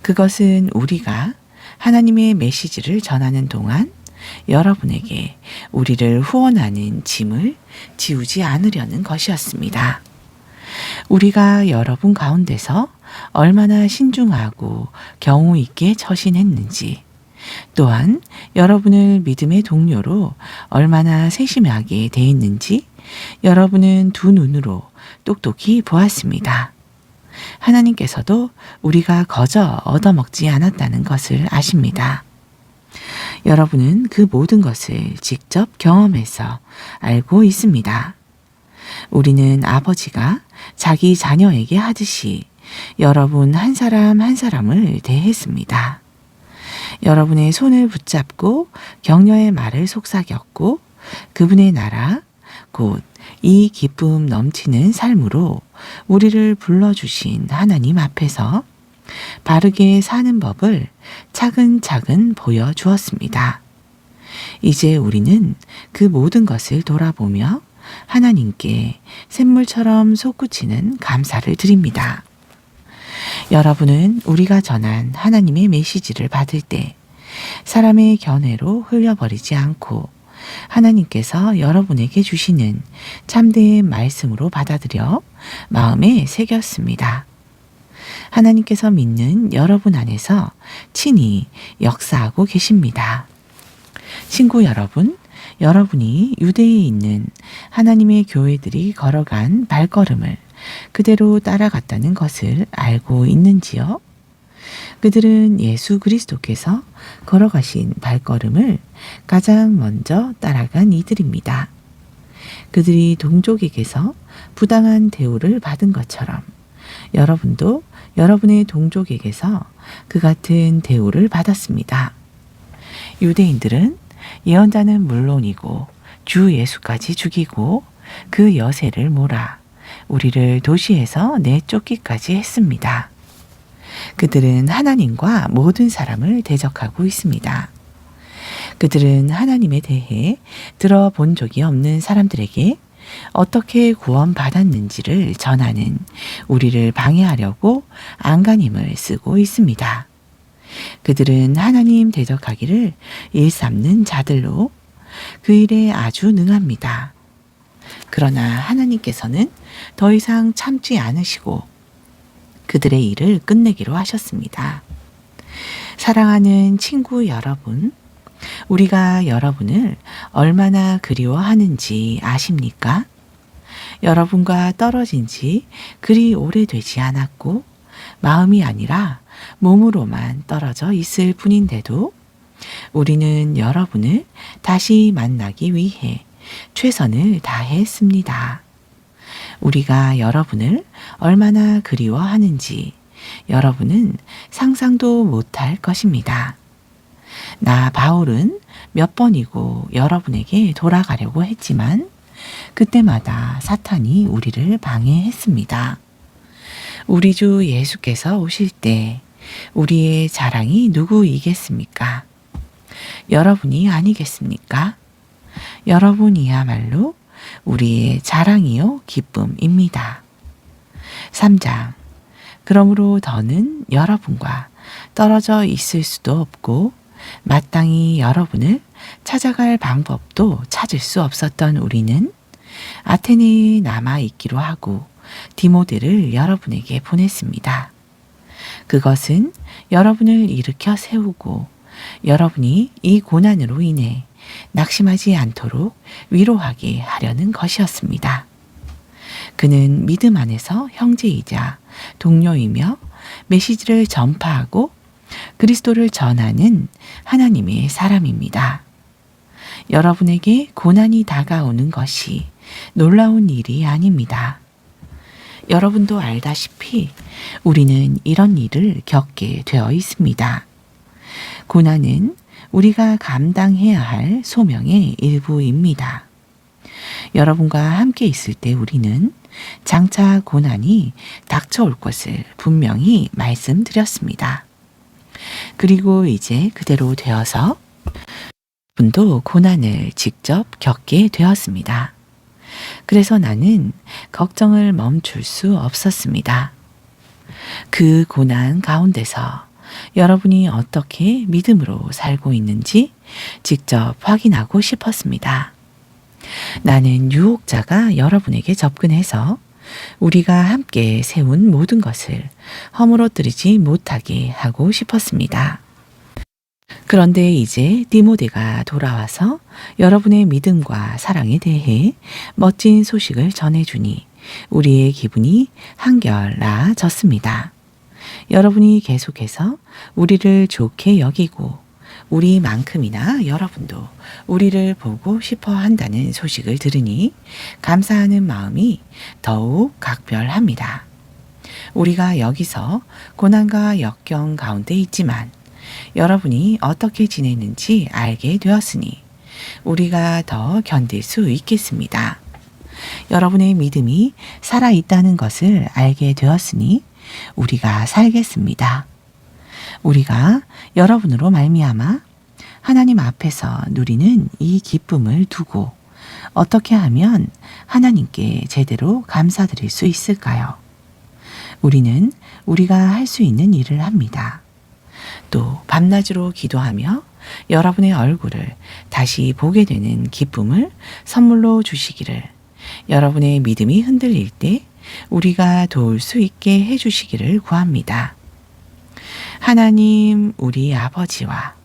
그것은 우리가 하나님의 메시지를 전하는 동안 여러분에게 우리를 후원하는 짐을 지우지 않으려는 것이었습니다. 우리가 여러분 가운데서 얼마나 신중하고 경우 있게 처신했는지, 또한 여러분을 믿음의 동료로 얼마나 세심하게 대했는지 여러분은 두 눈으로 똑똑히 보았습니다. 하나님께서도 우리가 거저 얻어먹지 않았다는 것을 아십니다. 여러분은 그 모든 것을 직접 경험해서 알고 있습니다. 우리는 아버지가 자기 자녀에게 하듯이 여러분 한 사람 한 사람을 대했습니다. 여러분의 손을 붙잡고 격려의 말을 속삭였고 그분의 나라, 곧 이 기쁨 넘치는 삶으로 우리를 불러주신 하나님 앞에서 바르게 사는 법을 차근차근 보여주었습니다. 이제 우리는 그 모든 것을 돌아보며 하나님께 샘물처럼 솟구치는 감사를 드립니다. 여러분은 우리가 전한 하나님의 메시지를 받을 때 사람의 견해로 흘려버리지 않고 하나님께서 여러분에게 주시는 참된 말씀으로 받아들여 마음에 새겼습니다. 하나님께서 믿는 여러분 안에서 친히 역사하고 계십니다. 친구 여러분, 여러분이 유대에 있는 하나님의 교회들이 걸어간 발걸음을 그대로 따라갔다는 것을 알고 있는지요? 그들은 예수 그리스도께서 걸어가신 발걸음을 가장 먼저 따라간 이들입니다. 그들이 동족에게서 부당한 대우를 받은 것처럼 여러분도 여러분의 동족에게서 그 같은 대우를 받았습니다. 유대인들은 예언자는 물론이고 주 예수까지 죽이고 그 여세를 몰아 우리를 도시에서 내쫓기까지 했습니다. 그들은 하나님과 모든 사람을 대적하고 있습니다. 그들은 하나님에 대해 들어본 적이 없는 사람들에게 어떻게 구원받았는지를 전하는 우리를 방해하려고 안간힘을 쓰고 있습니다. 그들은 하나님 대적하기를 일삼는 자들로 그 일에 아주 능합니다. 그러나 하나님께서는 더 이상 참지 않으시고 그들의 일을 끝내기로 하셨습니다. 사랑하는 친구 여러분, 우리가 여러분을 얼마나 그리워하는지 아십니까? 여러분과 떨어진 지 그리 오래되지 않았고 마음이 아니라 몸으로만 떨어져 있을 뿐인데도 우리는 여러분을 다시 만나기 위해 최선을 다했습니다. 우리가 여러분을 얼마나 그리워하는지 여러분은 상상도 못할 것입니다. 나 바울은 몇 번이고 여러분에게 돌아가려고 했지만 그때마다 사탄이 우리를 방해했습니다. 우리 주 예수께서 오실 때 우리의 자랑이 누구이겠습니까? 여러분이 아니겠습니까? 여러분이야말로 우리의 자랑이요 기쁨입니다. 3장. 그러므로 더는 여러분과 떨어져 있을 수도 없고 마땅히 여러분을 찾아갈 방법도 찾을 수 없었던 우리는 아테네에 남아 있기로 하고 디모데를 여러분에게 보냈습니다. 그것은 여러분을 일으켜 세우고 여러분이 이 고난으로 인해 낙심하지 않도록 위로하게 하려는 것이었습니다. 그는 믿음 안에서 형제이자 동료이며 메시지를 전파하고 그리스도를 전하는 하나님의 사람입니다. 여러분에게 고난이 다가오는 것이 놀라운 일이 아닙니다. 여러분도 알다시피 우리는 이런 일을 겪게 되어 있습니다. 고난은 우리가 감당해야 할 소명의 일부입니다. 여러분과 함께 있을 때 우리는 장차 고난이 닥쳐올 것을 분명히 말씀드렸습니다. 그리고 이제 그대로 되어서 분도 고난을 직접 겪게 되었습니다. 그래서 나는 걱정을 멈출 수 없었습니다. 그 고난 가운데서 여러분이 어떻게 믿음으로 살고 있는지 직접 확인하고 싶었습니다. 나는 유혹자가 여러분에게 접근해서 우리가 함께 세운 모든 것을 허물어뜨리지 못하게 하고 싶었습니다. 그런데 이제 디모데가 돌아와서 여러분의 믿음과 사랑에 대해 멋진 소식을 전해주니 우리의 기분이 한결 나아졌습니다. 여러분이 계속해서 우리를 좋게 여기고 우리만큼이나 여러분도 우리를 보고 싶어 한다는 소식을 들으니 감사하는 마음이 더욱 각별합니다. 우리가 여기서 고난과 역경 가운데 있지만 여러분이 어떻게 지내는지 알게 되었으니 우리가 더 견딜 수 있겠습니다. 여러분의 믿음이 살아있다는 것을 알게 되었으니 우리가 살겠습니다. 우리가 여러분으로 말미암아 하나님 앞에서 누리는 이 기쁨을 두고 어떻게 하면 하나님께 제대로 감사드릴 수 있을까요? 우리는 우리가 할 수 있는 일을 합니다. 또 밤낮으로 기도하며 여러분의 얼굴을 다시 보게 되는 기쁨을 선물로 주시기를, 여러분의 믿음이 흔들릴 때 우리가 도울 수 있게 해주시기를 구합니다. 하나님 우리 아버지와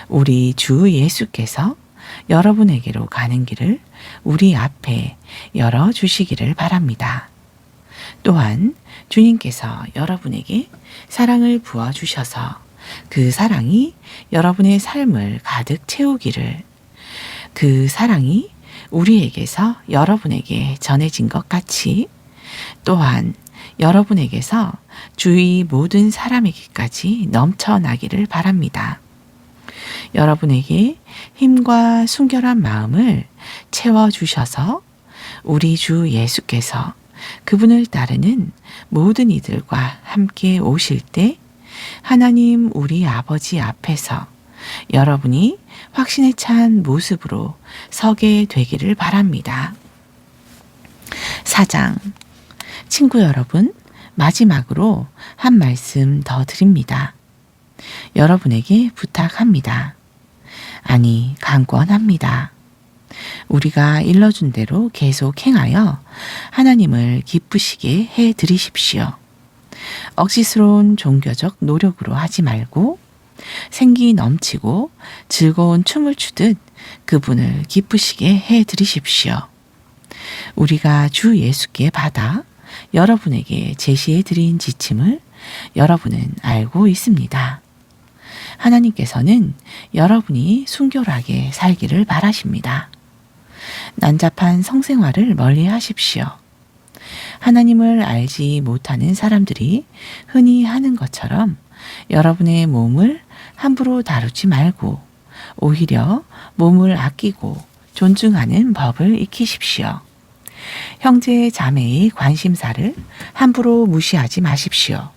우리 주 예수께서 여러분에게로 가는 길을 우리 앞에 열어주시기를 바랍니다. 또한 주님께서 여러분에게 사랑을 부어주셔서 그 사랑이 여러분의 삶을 가득 채우기를, 그 사랑이 우리에게서 여러분에게 전해진 것 같이 또한 여러분에게서 주위 모든 사람에게까지 넘쳐나기를 바랍니다. 여러분에게 힘과 순결한 마음을 채워주셔서 우리 주 예수께서 그분을 따르는 모든 이들과 함께 오실 때 하나님 우리 아버지 앞에서 여러분이 확신에 찬 모습으로 서게 되기를 바랍니다. 4장. 친구 여러분, 마지막으로 한 말씀 더 드립니다. 여러분에게 부탁합니다. 아니, 강권합니다. 우리가 일러준 대로 계속 행하여 하나님을 기쁘시게 해 드리십시오. 억지스러운 종교적 노력으로 하지 말고 생기 넘치고 즐거운 춤을 추듯 그분을 기쁘시게 해 드리십시오. 우리가 주 예수께 받아 여러분에게 제시해 드린 지침을 여러분은 알고 있습니다. 하나님께서는 여러분이 순결하게 살기를 바라십니다. 난잡한 성생활을 멀리 하십시오. 하나님을 알지 못하는 사람들이 흔히 하는 것처럼 여러분의 몸을 함부로 다루지 말고 오히려 몸을 아끼고 존중하는 법을 익히십시오. 형제 자매의 관심사를 함부로 무시하지 마십시오.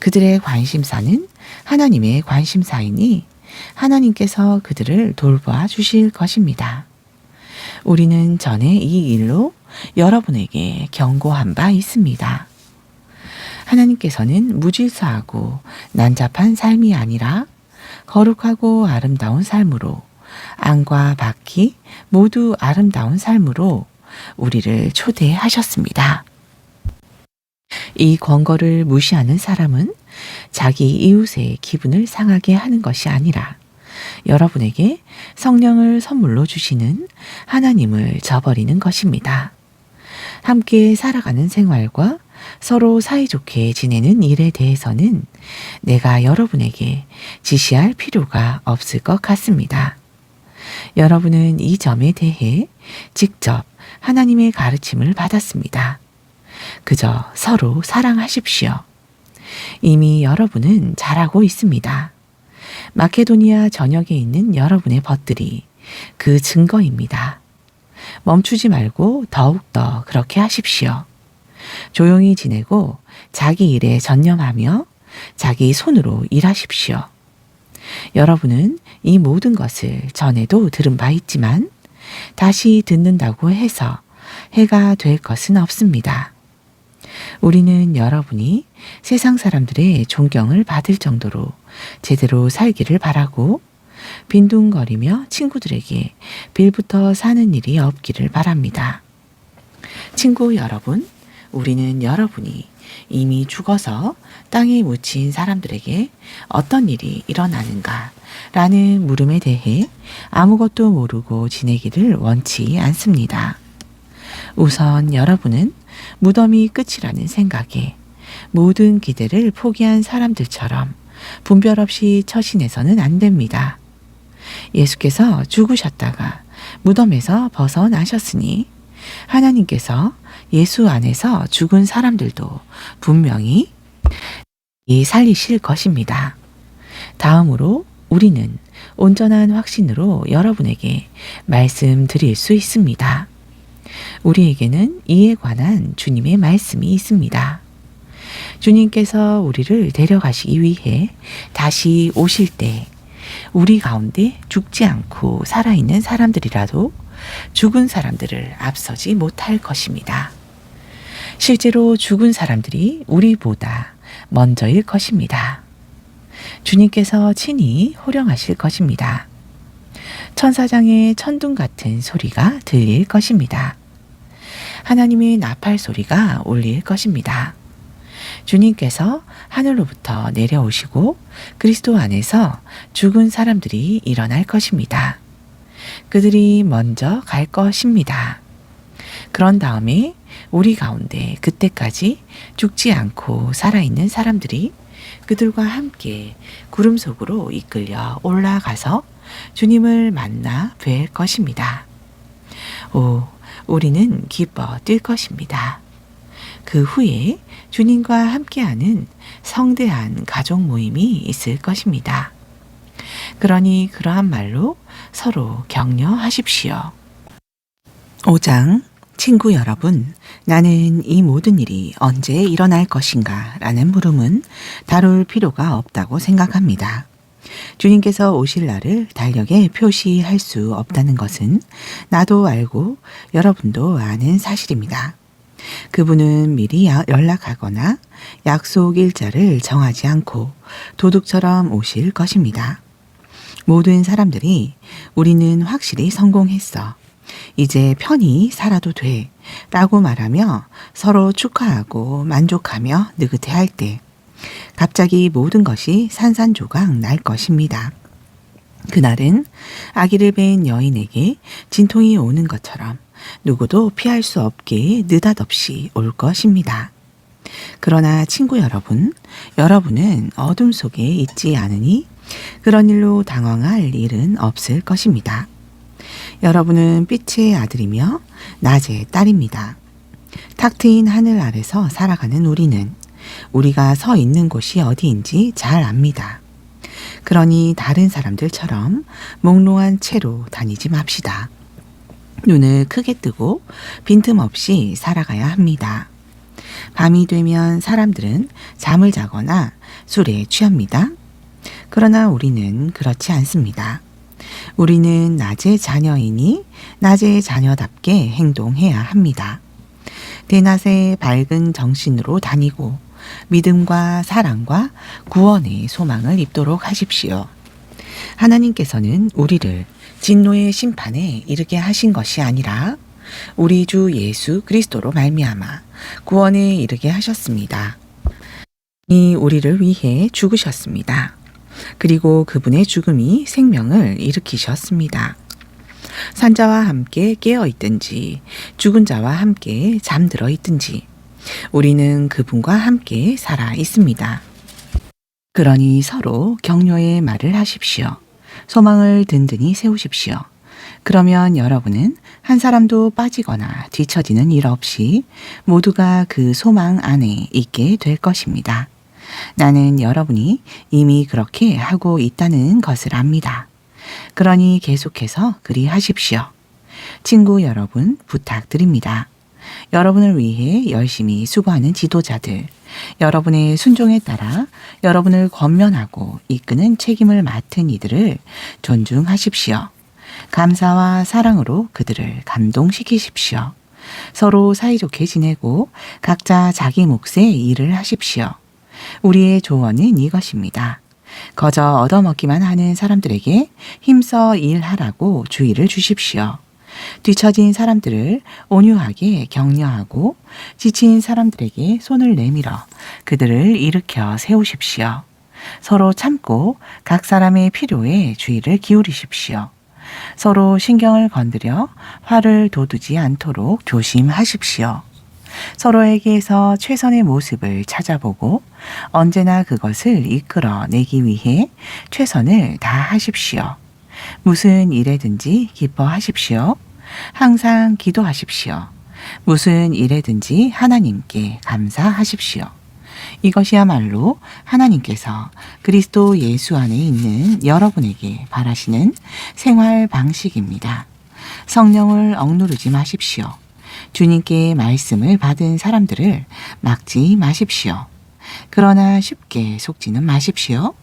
그들의 관심사는 하나님의 관심사이니 하나님께서 그들을 돌봐 주실 것입니다. 우리는 전에 이 일로 여러분에게 경고한 바 있습니다. 하나님께서는 무질서하고 난잡한 삶이 아니라 거룩하고 아름다운 삶으로, 안과 밖이 모두 아름다운 삶으로 우리를 초대하셨습니다. 이 권고를 무시하는 사람은 자기 이웃의 기분을 상하게 하는 것이 아니라 여러분에게 성령을 선물로 주시는 하나님을 저버리는 것입니다. 함께 살아가는 생활과 서로 사이좋게 지내는 일에 대해서는 내가 여러분에게 지시할 필요가 없을 것 같습니다. 여러분은 이 점에 대해 직접 하나님의 가르침을 받았습니다. 그저 서로 사랑하십시오. 이미 여러분은 잘하고 있습니다. 마케도니아 전역에 있는 여러분의 벗들이 그 증거입니다. 멈추지 말고 더욱더 그렇게 하십시오. 조용히 지내고 자기 일에 전념하며 자기 손으로 일하십시오. 여러분은 이 모든 것을 전에도 들은 바 있지만 다시 듣는다고 해서 해가 될 것은 없습니다. 우리는 여러분이 세상 사람들의 존경을 받을 정도로 제대로 살기를 바라고 빈둥거리며 친구들에게 빌부터 사는 일이 없기를 바랍니다. 친구 여러분, 우리는 여러분이 이미 죽어서 땅에 묻힌 사람들에게 어떤 일이 일어나는가 라는 물음에 대해 아무것도 모르고 지내기를 원치 않습니다. 우선 여러분은 무덤이 끝이라는 생각에 모든 기대를 포기한 사람들처럼 분별 없이 처신해서는 안 됩니다. 예수께서 죽으셨다가 무덤에서 벗어나셨으니 하나님께서 예수 안에서 죽은 사람들도 분명히 살리실 것입니다. 다음으로 우리는 온전한 확신으로 여러분에게 말씀드릴 수 있습니다. 우리에게는 이에 관한 주님의 말씀이 있습니다. 주님께서 우리를 데려가시기 위해 다시 오실 때 우리 가운데 죽지 않고 살아있는 사람들이라도 죽은 사람들을 앞서지 못할 것입니다. 실제로 죽은 사람들이 우리보다 먼저일 것입니다. 주님께서 친히 호령하실 것입니다. 천사장의 천둥 같은 소리가 들릴 것입니다. 하나님의 나팔 소리가 울릴 것입니다. 주님께서 하늘로부터 내려오시고 그리스도 안에서 죽은 사람들이 일어날 것입니다. 그들이 먼저 갈 것입니다. 그런 다음에 우리 가운데 그때까지 죽지 않고 살아있는 사람들이 그들과 함께 구름 속으로 이끌려 올라가서 주님을 만나 뵐 것입니다. 오, 우리는 기뻐 뛸 것입니다. 그 후에 주님과 함께하는 성대한 가족 모임이 있을 것입니다. 그러니 그러한 말로 서로 격려하십시오. 5장 친구 여러분, 나는 이 모든 일이 언제 일어날 것인가? 라는 물음은 다룰 필요가 없다고 생각합니다. 주님께서 오실 날을 달력에 표시할 수 없다는 것은 나도 알고 여러분도 아는 사실입니다. 그분은 미리 연락하거나 약속 일자를 정하지 않고 도둑처럼 오실 것입니다. 모든 사람들이 우리는 확실히 성공했어. 이제 편히 살아도 돼. 라고 말하며 서로 축하하고 만족하며 느긋해할 때 갑자기 모든 것이 산산조각 날 것입니다. 그날은 아기를 뵌 여인에게 진통이 오는 것처럼 누구도 피할 수 없게 느닷없이 올 것입니다. 그러나 친구 여러분, 여러분은 어둠 속에 있지 않으니 그런 일로 당황할 일은 없을 것입니다. 여러분은 빛의 아들이며 낮의 딸입니다. 탁 트인 하늘 아래서 살아가는 우리는 우리가 서 있는 곳이 어디인지 잘 압니다. 그러니 다른 사람들처럼 몽롱한 채로 다니지 맙시다. 눈을 크게 뜨고 빈틈없이 살아가야 합니다. 밤이 되면 사람들은 잠을 자거나 술에 취합니다. 그러나 우리는 그렇지 않습니다. 우리는 낮의 자녀이니 낮의 자녀답게 행동해야 합니다. 대낮에 밝은 정신으로 다니고 믿음과 사랑과 구원의 소망을 입도록 하십시오. 하나님께서는 우리를 진노의 심판에 이르게 하신 것이 아니라 우리 주 예수 그리스도로 말미암아 구원에 이르게 하셨습니다. 이 우리를 위해 죽으셨습니다. 그리고 그분의 죽음이 생명을 일으키셨습니다. 산자와 함께 깨어 있든지 죽은 자와 함께 잠들어 있든지 우리는 그분과 함께 살아 있습니다. 그러니 서로 격려의 말을 하십시오. 소망을 든든히 세우십시오. 그러면 여러분은 한 사람도 빠지거나 뒤처지는 일 없이 모두가 그 소망 안에 있게 될 것입니다. 나는 여러분이 이미 그렇게 하고 있다는 것을 압니다. 그러니 계속해서 그리 하십시오. 친구 여러분 부탁드립니다. 여러분을 위해 열심히 수고하는 지도자들, 여러분의 순종에 따라 여러분을 권면하고 이끄는 책임을 맡은 이들을 존중하십시오. 감사와 사랑으로 그들을 감동시키십시오. 서로 사이좋게 지내고 각자 자기 몫의 일을 하십시오. 우리의 조언은 이것입니다. 거저 얻어먹기만 하는 사람들에게 힘써 일하라고 주의를 주십시오. 뒤처진 사람들을 온유하게 격려하고 지친 사람들에게 손을 내밀어 그들을 일으켜 세우십시오. 서로 참고 각 사람의 필요에 주의를 기울이십시오. 서로 신경을 건드려 화를 돋우지 않도록 조심하십시오. 서로에게서 최선의 모습을 찾아보고 언제나 그것을 이끌어내기 위해 최선을 다하십시오. 무슨 일에든지 기뻐하십시오. 항상 기도하십시오. 무슨 일에든지 하나님께 감사하십시오. 이것이야말로 하나님께서 그리스도 예수 안에 있는 여러분에게 바라시는 생활 방식입니다. 성령을 억누르지 마십시오. 주님께 말씀을 받은 사람들을 막지 마십시오. 그러나 쉽게 속지는 마십시오.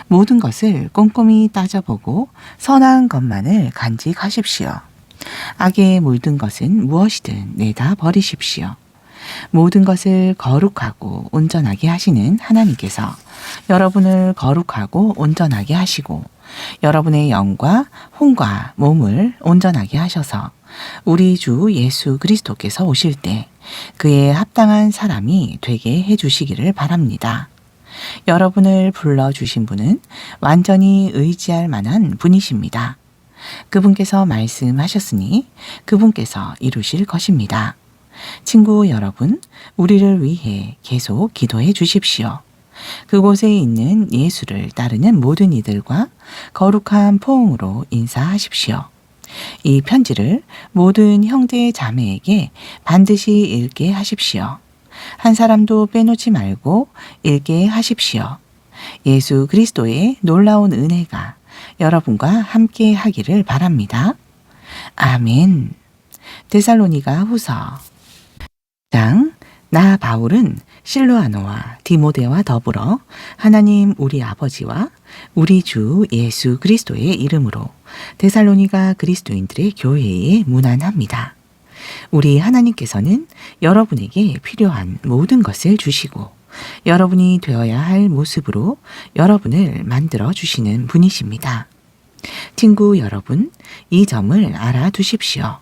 모든 것을 꼼꼼히 따져보고 선한 것만을 간직하십시오. 악에 물든 것은 무엇이든 내다 버리십시오. 모든 것을 거룩하고 온전하게 하시는 하나님께서 여러분을 거룩하고 온전하게 하시고 여러분의 영과 혼과 몸을 온전하게 하셔서 우리 주 예수 그리스도께서 오실 때 그에 합당한 사람이 되게 해주시기를 바랍니다. 여러분을 불러주신 분은 완전히 의지할 만한 분이십니다. 그분께서 말씀하셨으니 그분께서 이루실 것입니다. 친구 여러분, 우리를 위해 계속 기도해 주십시오. 그곳에 있는 예수를 따르는 모든 이들과 거룩한 포옹으로 인사하십시오. 이 편지를 모든 형제 자매에게 반드시 읽게 하십시오. 한 사람도 빼놓지 말고 읽게 하십시오. 예수 그리스도의 놀라운 은혜가 여러분과 함께 하기를 바랍니다. 아멘. 데살로니가 후서 장, 나 바울은 실로아노와 디모데와 더불어 하나님 우리 아버지와 우리 주 예수 그리스도의 이름으로 데살로니가 그리스도인들의 교회에 문안합니다. 우리 하나님께서는 여러분에게 필요한 모든 것을 주시고 여러분이 되어야 할 모습으로 여러분을 만들어 주시는 분이십니다. 친구 여러분, 이 점을 알아두십시오.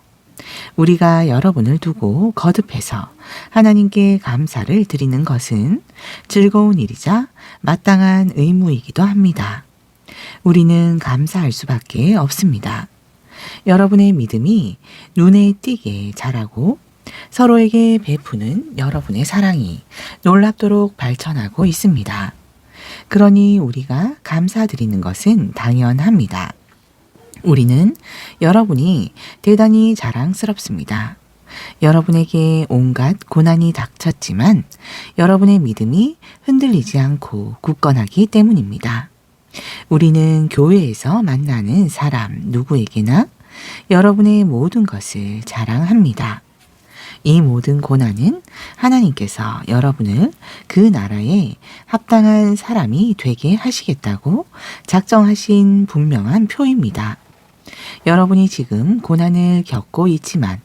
우리가 여러분을 두고 거듭해서 하나님께 감사를 드리는 것은 즐거운 일이자 마땅한 의무이기도 합니다. 우리는 감사할 수밖에 없습니다. 여러분의 믿음이 눈에 띄게 자라고 서로에게 베푸는 여러분의 사랑이 놀랍도록 발전하고 있습니다. 그러니 우리가 감사드리는 것은 당연합니다. 우리는 여러분이 대단히 자랑스럽습니다. 여러분에게 온갖 고난이 닥쳤지만 여러분의 믿음이 흔들리지 않고 굳건하기 때문입니다. 우리는 교회에서 만나는 사람 누구에게나 여러분의 모든 것을 자랑합니다. 이 모든 고난은 하나님께서 여러분을 그 나라에 합당한 사람이 되게 하시겠다고 작정하신 분명한 표입니다. 여러분이 지금 고난을 겪고 있지만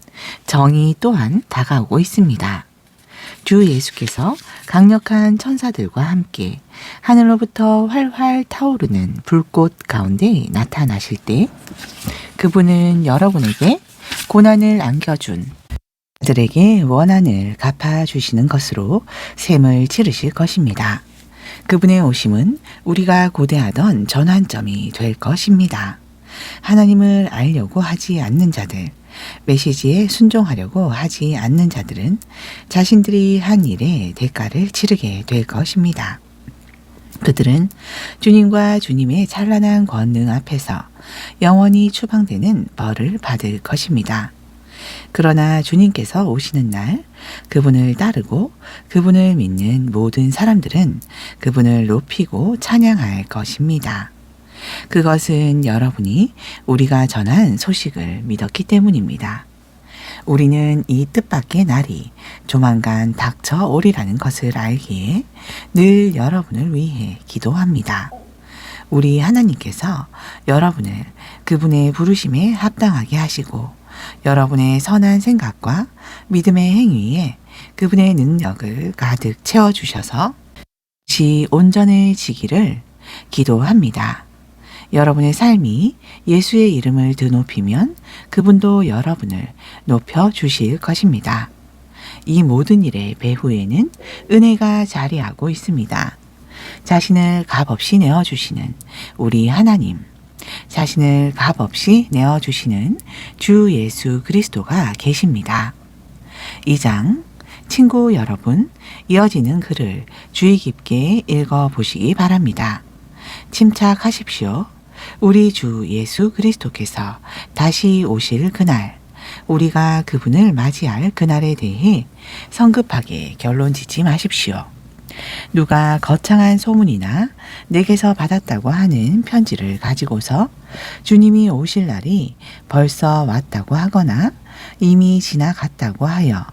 정의 또한 다가오고 있습니다. 주 예수께서 강력한 천사들과 함께 하늘로부터 활활 타오르는 불꽃 가운데 나타나실 때 그분은 여러분에게 고난을 안겨준 그들에게 원한을 갚아주시는 것으로 셈을 치르실 것입니다. 그분의 오심은 우리가 고대하던 전환점이 될 것입니다. 하나님을 알려고 하지 않는 자들, 메시지에 순종하려고 하지 않는 자들은 자신들이 한 일의 대가를 치르게 될 것입니다. 그들은 주님과 주님의 찬란한 권능 앞에서 영원히 추방되는 벌을 받을 것입니다. 그러나 주님께서 오시는 날 그분을 따르고 그분을 믿는 모든 사람들은 그분을 높이고 찬양할 것입니다. 그것은 여러분이 우리가 전한 소식을 믿었기 때문입니다. 우리는 이 뜻밖의 날이 조만간 닥쳐오리라는 것을 알기에 늘 여러분을 위해 기도합니다. 우리 하나님께서 여러분을 그분의 부르심에 합당하게 하시고 여러분의 선한 생각과 믿음의 행위에 그분의 능력을 가득 채워주셔서 온전해지기를 기도합니다. 여러분의 삶이 예수의 이름을 드높이면 그분도 여러분을 높여주실 것입니다. 이 모든 일의 배후에는 은혜가 자리하고 있습니다. 자신을 값없이 내어주시는 우리 하나님, 자신을 값없이 내어주시는 주 예수 그리스도가 계십니다. 2장, 친구 여러분, 이어지는 글을 주의 깊게 읽어보시기 바랍니다. 침착하십시오. 우리 주 예수 그리스도께서 다시 오실 그날, 우리가 그분을 맞이할 그날에 대해 성급하게 결론짓지 마십시오. 누가 거창한 소문이나 내게서 받았다고 하는 편지를 가지고서 주님이 오실 날이 벌써 왔다고 하거나 이미 지나갔다고 하여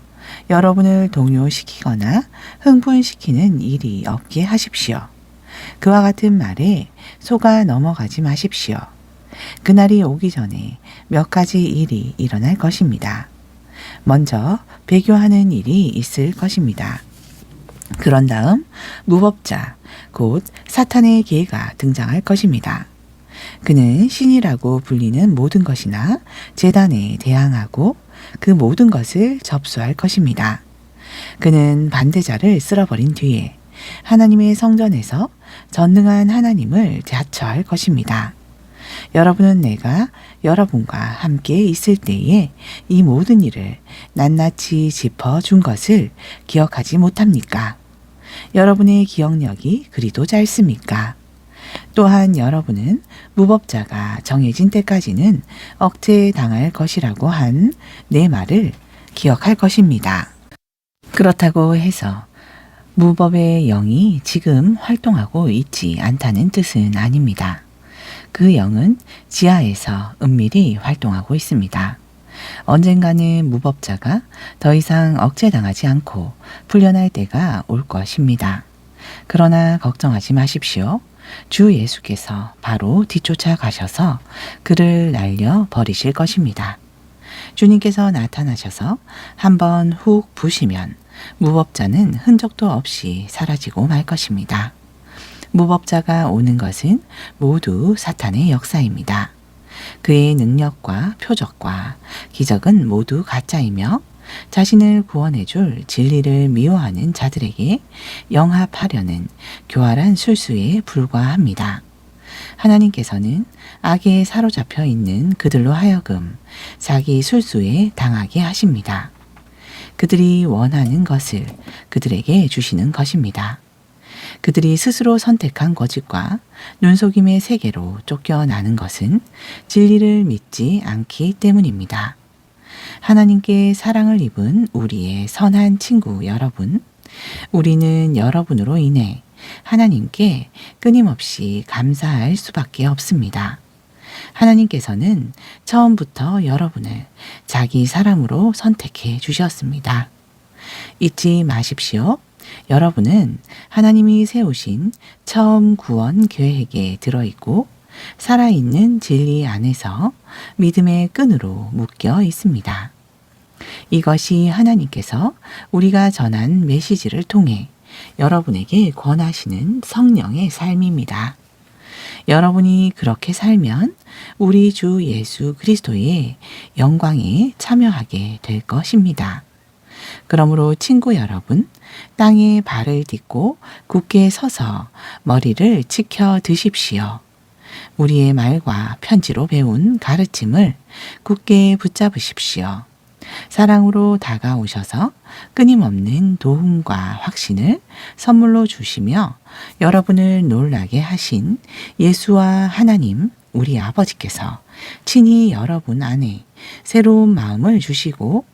여러분을 동요시키거나 흥분시키는 일이 없게 하십시오. 그와 같은 말에 속아 넘어가지 마십시오. 그날이 오기 전에 몇 가지 일이 일어날 것입니다. 먼저 배교하는 일이 있을 것입니다. 그런 다음 무법자, 곧 사탄의 개가 등장할 것입니다. 그는 신이라고 불리는 모든 것이나 제단에 대항하고 그 모든 것을 접수할 것입니다. 그는 반대자를 쓸어버린 뒤에 하나님의 성전에서 전능한 하나님을 자처할 것입니다. 여러분은 내가 여러분과 함께 있을 때에 이 모든 일을 낱낱이 짚어준 것을 기억하지 못합니까? 여러분의 기억력이 그리도 짧습니까? 또한 여러분은 무법자가 정해진 때까지는 억제당할 것이라고 한 내 말을 기억할 것입니다. 그렇다고 해서 무법의 영이 지금 활동하고 있지 않다는 뜻은 아닙니다. 그 영은 지하에서 은밀히 활동하고 있습니다. 언젠가는 무법자가 더 이상 억제당하지 않고 풀려날 때가 올 것입니다. 그러나 걱정하지 마십시오. 주 예수께서 바로 뒤쫓아 가셔서 그를 날려 버리실 것입니다. 주님께서 나타나셔서 한번 훅 부시면 무법자는 흔적도 없이 사라지고 말 것입니다. 무법자가 오는 것은 모두 사탄의 역사입니다. 그의 능력과 표적과 기적은 모두 가짜이며 자신을 구원해 줄 진리를 미워하는 자들에게 영합하려는 교활한 술수에 불과합니다. 하나님께서는 악에 사로잡혀 있는 그들로 하여금 자기 술수에 당하게 하십니다. 그들이 원하는 것을 그들에게 주시는 것입니다. 그들이 스스로 선택한 거짓과 눈속임의 세계로 쫓겨나는 것은 진리를 믿지 않기 때문입니다. 하나님께 사랑을 입은 우리의 선한 친구 여러분, 우리는 여러분으로 인해 하나님께 끊임없이 감사할 수밖에 없습니다. 하나님께서는 처음부터 여러분을 자기 사람으로 선택해 주셨습니다. 잊지 마십시오. 여러분은 하나님이 세우신 처음 구원 계획에 들어있고 살아있는 진리 안에서 믿음의 끈으로 묶여 있습니다. 이것이 하나님께서 우리가 전한 메시지를 통해 여러분에게 권하시는 성령의 삶입니다. 여러분이 그렇게 살면 우리 주 예수 그리스도의 영광에 참여하게 될 것입니다. 그러므로 친구 여러분, 땅에 발을 딛고 굳게 서서 머리를 치켜 드십시오. 우리의 말과 편지로 배운 가르침을 굳게 붙잡으십시오. 사랑으로 다가오셔서 끊임없는 도움과 확신을 선물로 주시며 여러분을 놀라게 하신 예수와 하나님, 우리 아버지께서 친히 여러분 안에 새로운 마음을 주시고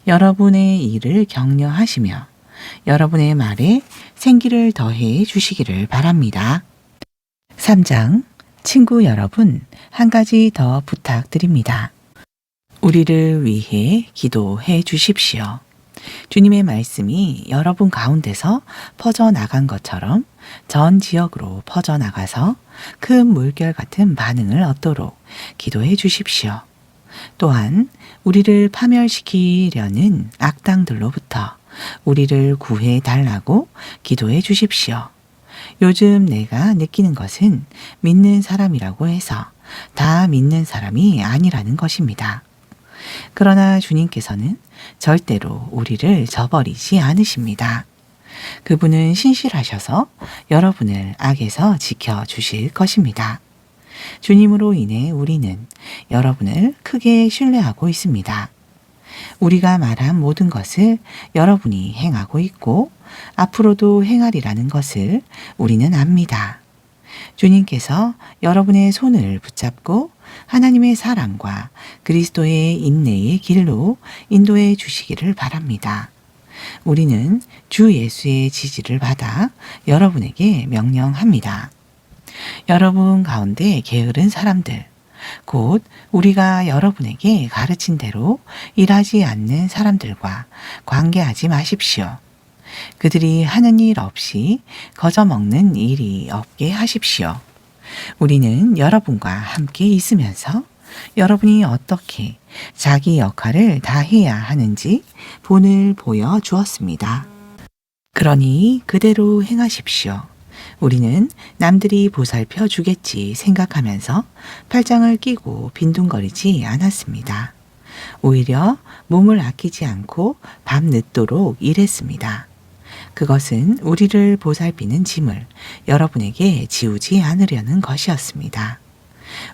여러분의 일을 격려하시며 여러분의 말에 생기를 더해 주시기를 바랍니다. 3장, 친구 여러분, 한 가지 더 부탁드립니다. 우리를 위해 기도해 주십시오. 주님의 말씀이 여러분 가운데서 퍼져나간 것처럼 전 지역으로 퍼져나가서 큰 물결 같은 반응을 얻도록 기도해 주십시오. 또한 우리를 파멸시키려는 악당들로부터 우리를 구해 달라고 기도해 주십시오. 요즘 내가 느끼는 것은 믿는 사람이라고 해서 다 믿는 사람이 아니라는 것입니다. 그러나 주님께서는 절대로 우리를 저버리지 않으십니다. 그분은 신실하셔서 여러분을 악에서 지켜주실 것입니다. 주님으로 인해 우리는 여러분을 크게 신뢰하고 있습니다. 우리가 말한 모든 것을 여러분이 행하고 있고 앞으로도 행하리라는 것을 우리는 압니다. 주님께서 여러분의 손을 붙잡고 하나님의 사랑과 그리스도의 인내의 길로 인도해 주시기를 바랍니다. 우리는 주 예수의 지지를 받아 여러분에게 명령합니다. 여러분 가운데 게으른 사람들, 곧 우리가 여러분에게 가르친 대로 일하지 않는 사람들과 관계하지 마십시오. 그들이 하는 일 없이 거저먹는 일이 없게 하십시오. 우리는 여러분과 함께 있으면서 여러분이 어떻게 자기 역할을 다 해야 하는지 본을 보여 주었습니다. 그러니 그대로 행하십시오. 우리는 남들이 보살펴 주겠지 생각하면서 팔짱을 끼고 빈둥거리지 않았습니다. 오히려 몸을 아끼지 않고 밤늦도록 일했습니다. 그것은 우리를 보살피는 짐을 여러분에게 지우지 않으려는 것이었습니다.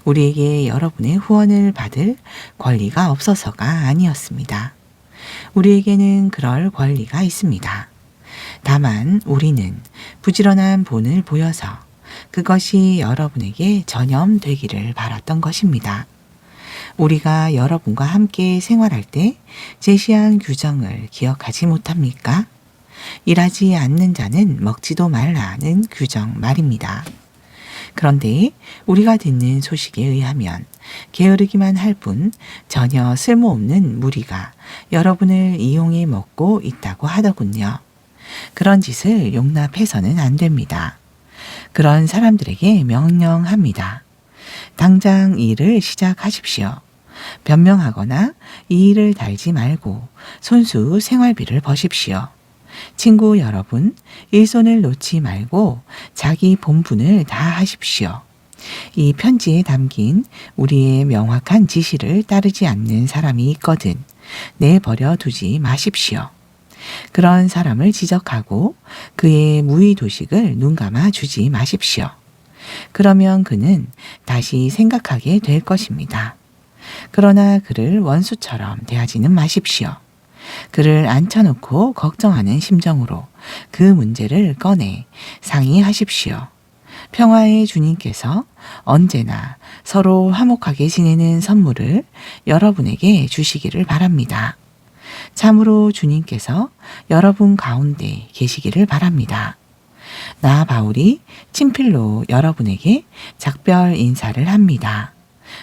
우리에게 여러분의 후원을 받을 권리가 없어서가 아니었습니다. 우리에게는 그럴 권리가 있습니다. 다만 우리는 부지런한 본을 보여서 그것이 여러분에게 전염되기를 바랐던 것입니다. 우리가 여러분과 함께 생활할 때 제시한 규정을 기억하지 못합니까? 일하지 않는 자는 먹지도 말라는 규정 말입니다. 그런데 우리가 듣는 소식에 의하면 게으르기만 할 뿐 전혀 쓸모없는 무리가 여러분을 이용해 먹고 있다고 하더군요. 그런 짓을 용납해서는 안 됩니다. 그런 사람들에게 명령합니다. 당장 일을 시작하십시오. 변명하거나 이 일을 달지 말고 손수 생활비를 버십시오. 친구 여러분, 일손을 놓지 말고 자기 본분을 다 하십시오. 이 편지에 담긴 우리의 명확한 지시를 따르지 않는 사람이 있거든 내버려 두지 마십시오. 그런 사람을 지적하고 그의 무의도식을 눈감아 주지 마십시오. 그러면 그는 다시 생각하게 될 것입니다. 그러나 그를 원수처럼 대하지는 마십시오. 그를 앉혀놓고 걱정하는 심정으로 그 문제를 꺼내 상의하십시오. 평화의 주님께서 언제나 서로 화목하게 지내는 선물을 여러분에게 주시기를 바랍니다. 참으로 주님께서 여러분 가운데 계시기를 바랍니다. 나 바울이 친필로 여러분에게 작별 인사를 합니다.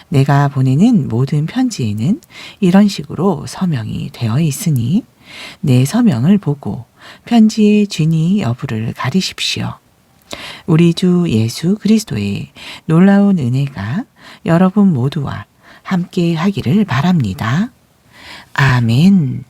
내가 보내는 모든 편지에는 이런 식으로 서명이 되어 있으니 내 서명을 보고 편지의 진위 여부를 가리십시오. 우리 주 예수 그리스도의 놀라운 은혜가 여러분 모두와 함께 하기를 바랍니다. 아멘.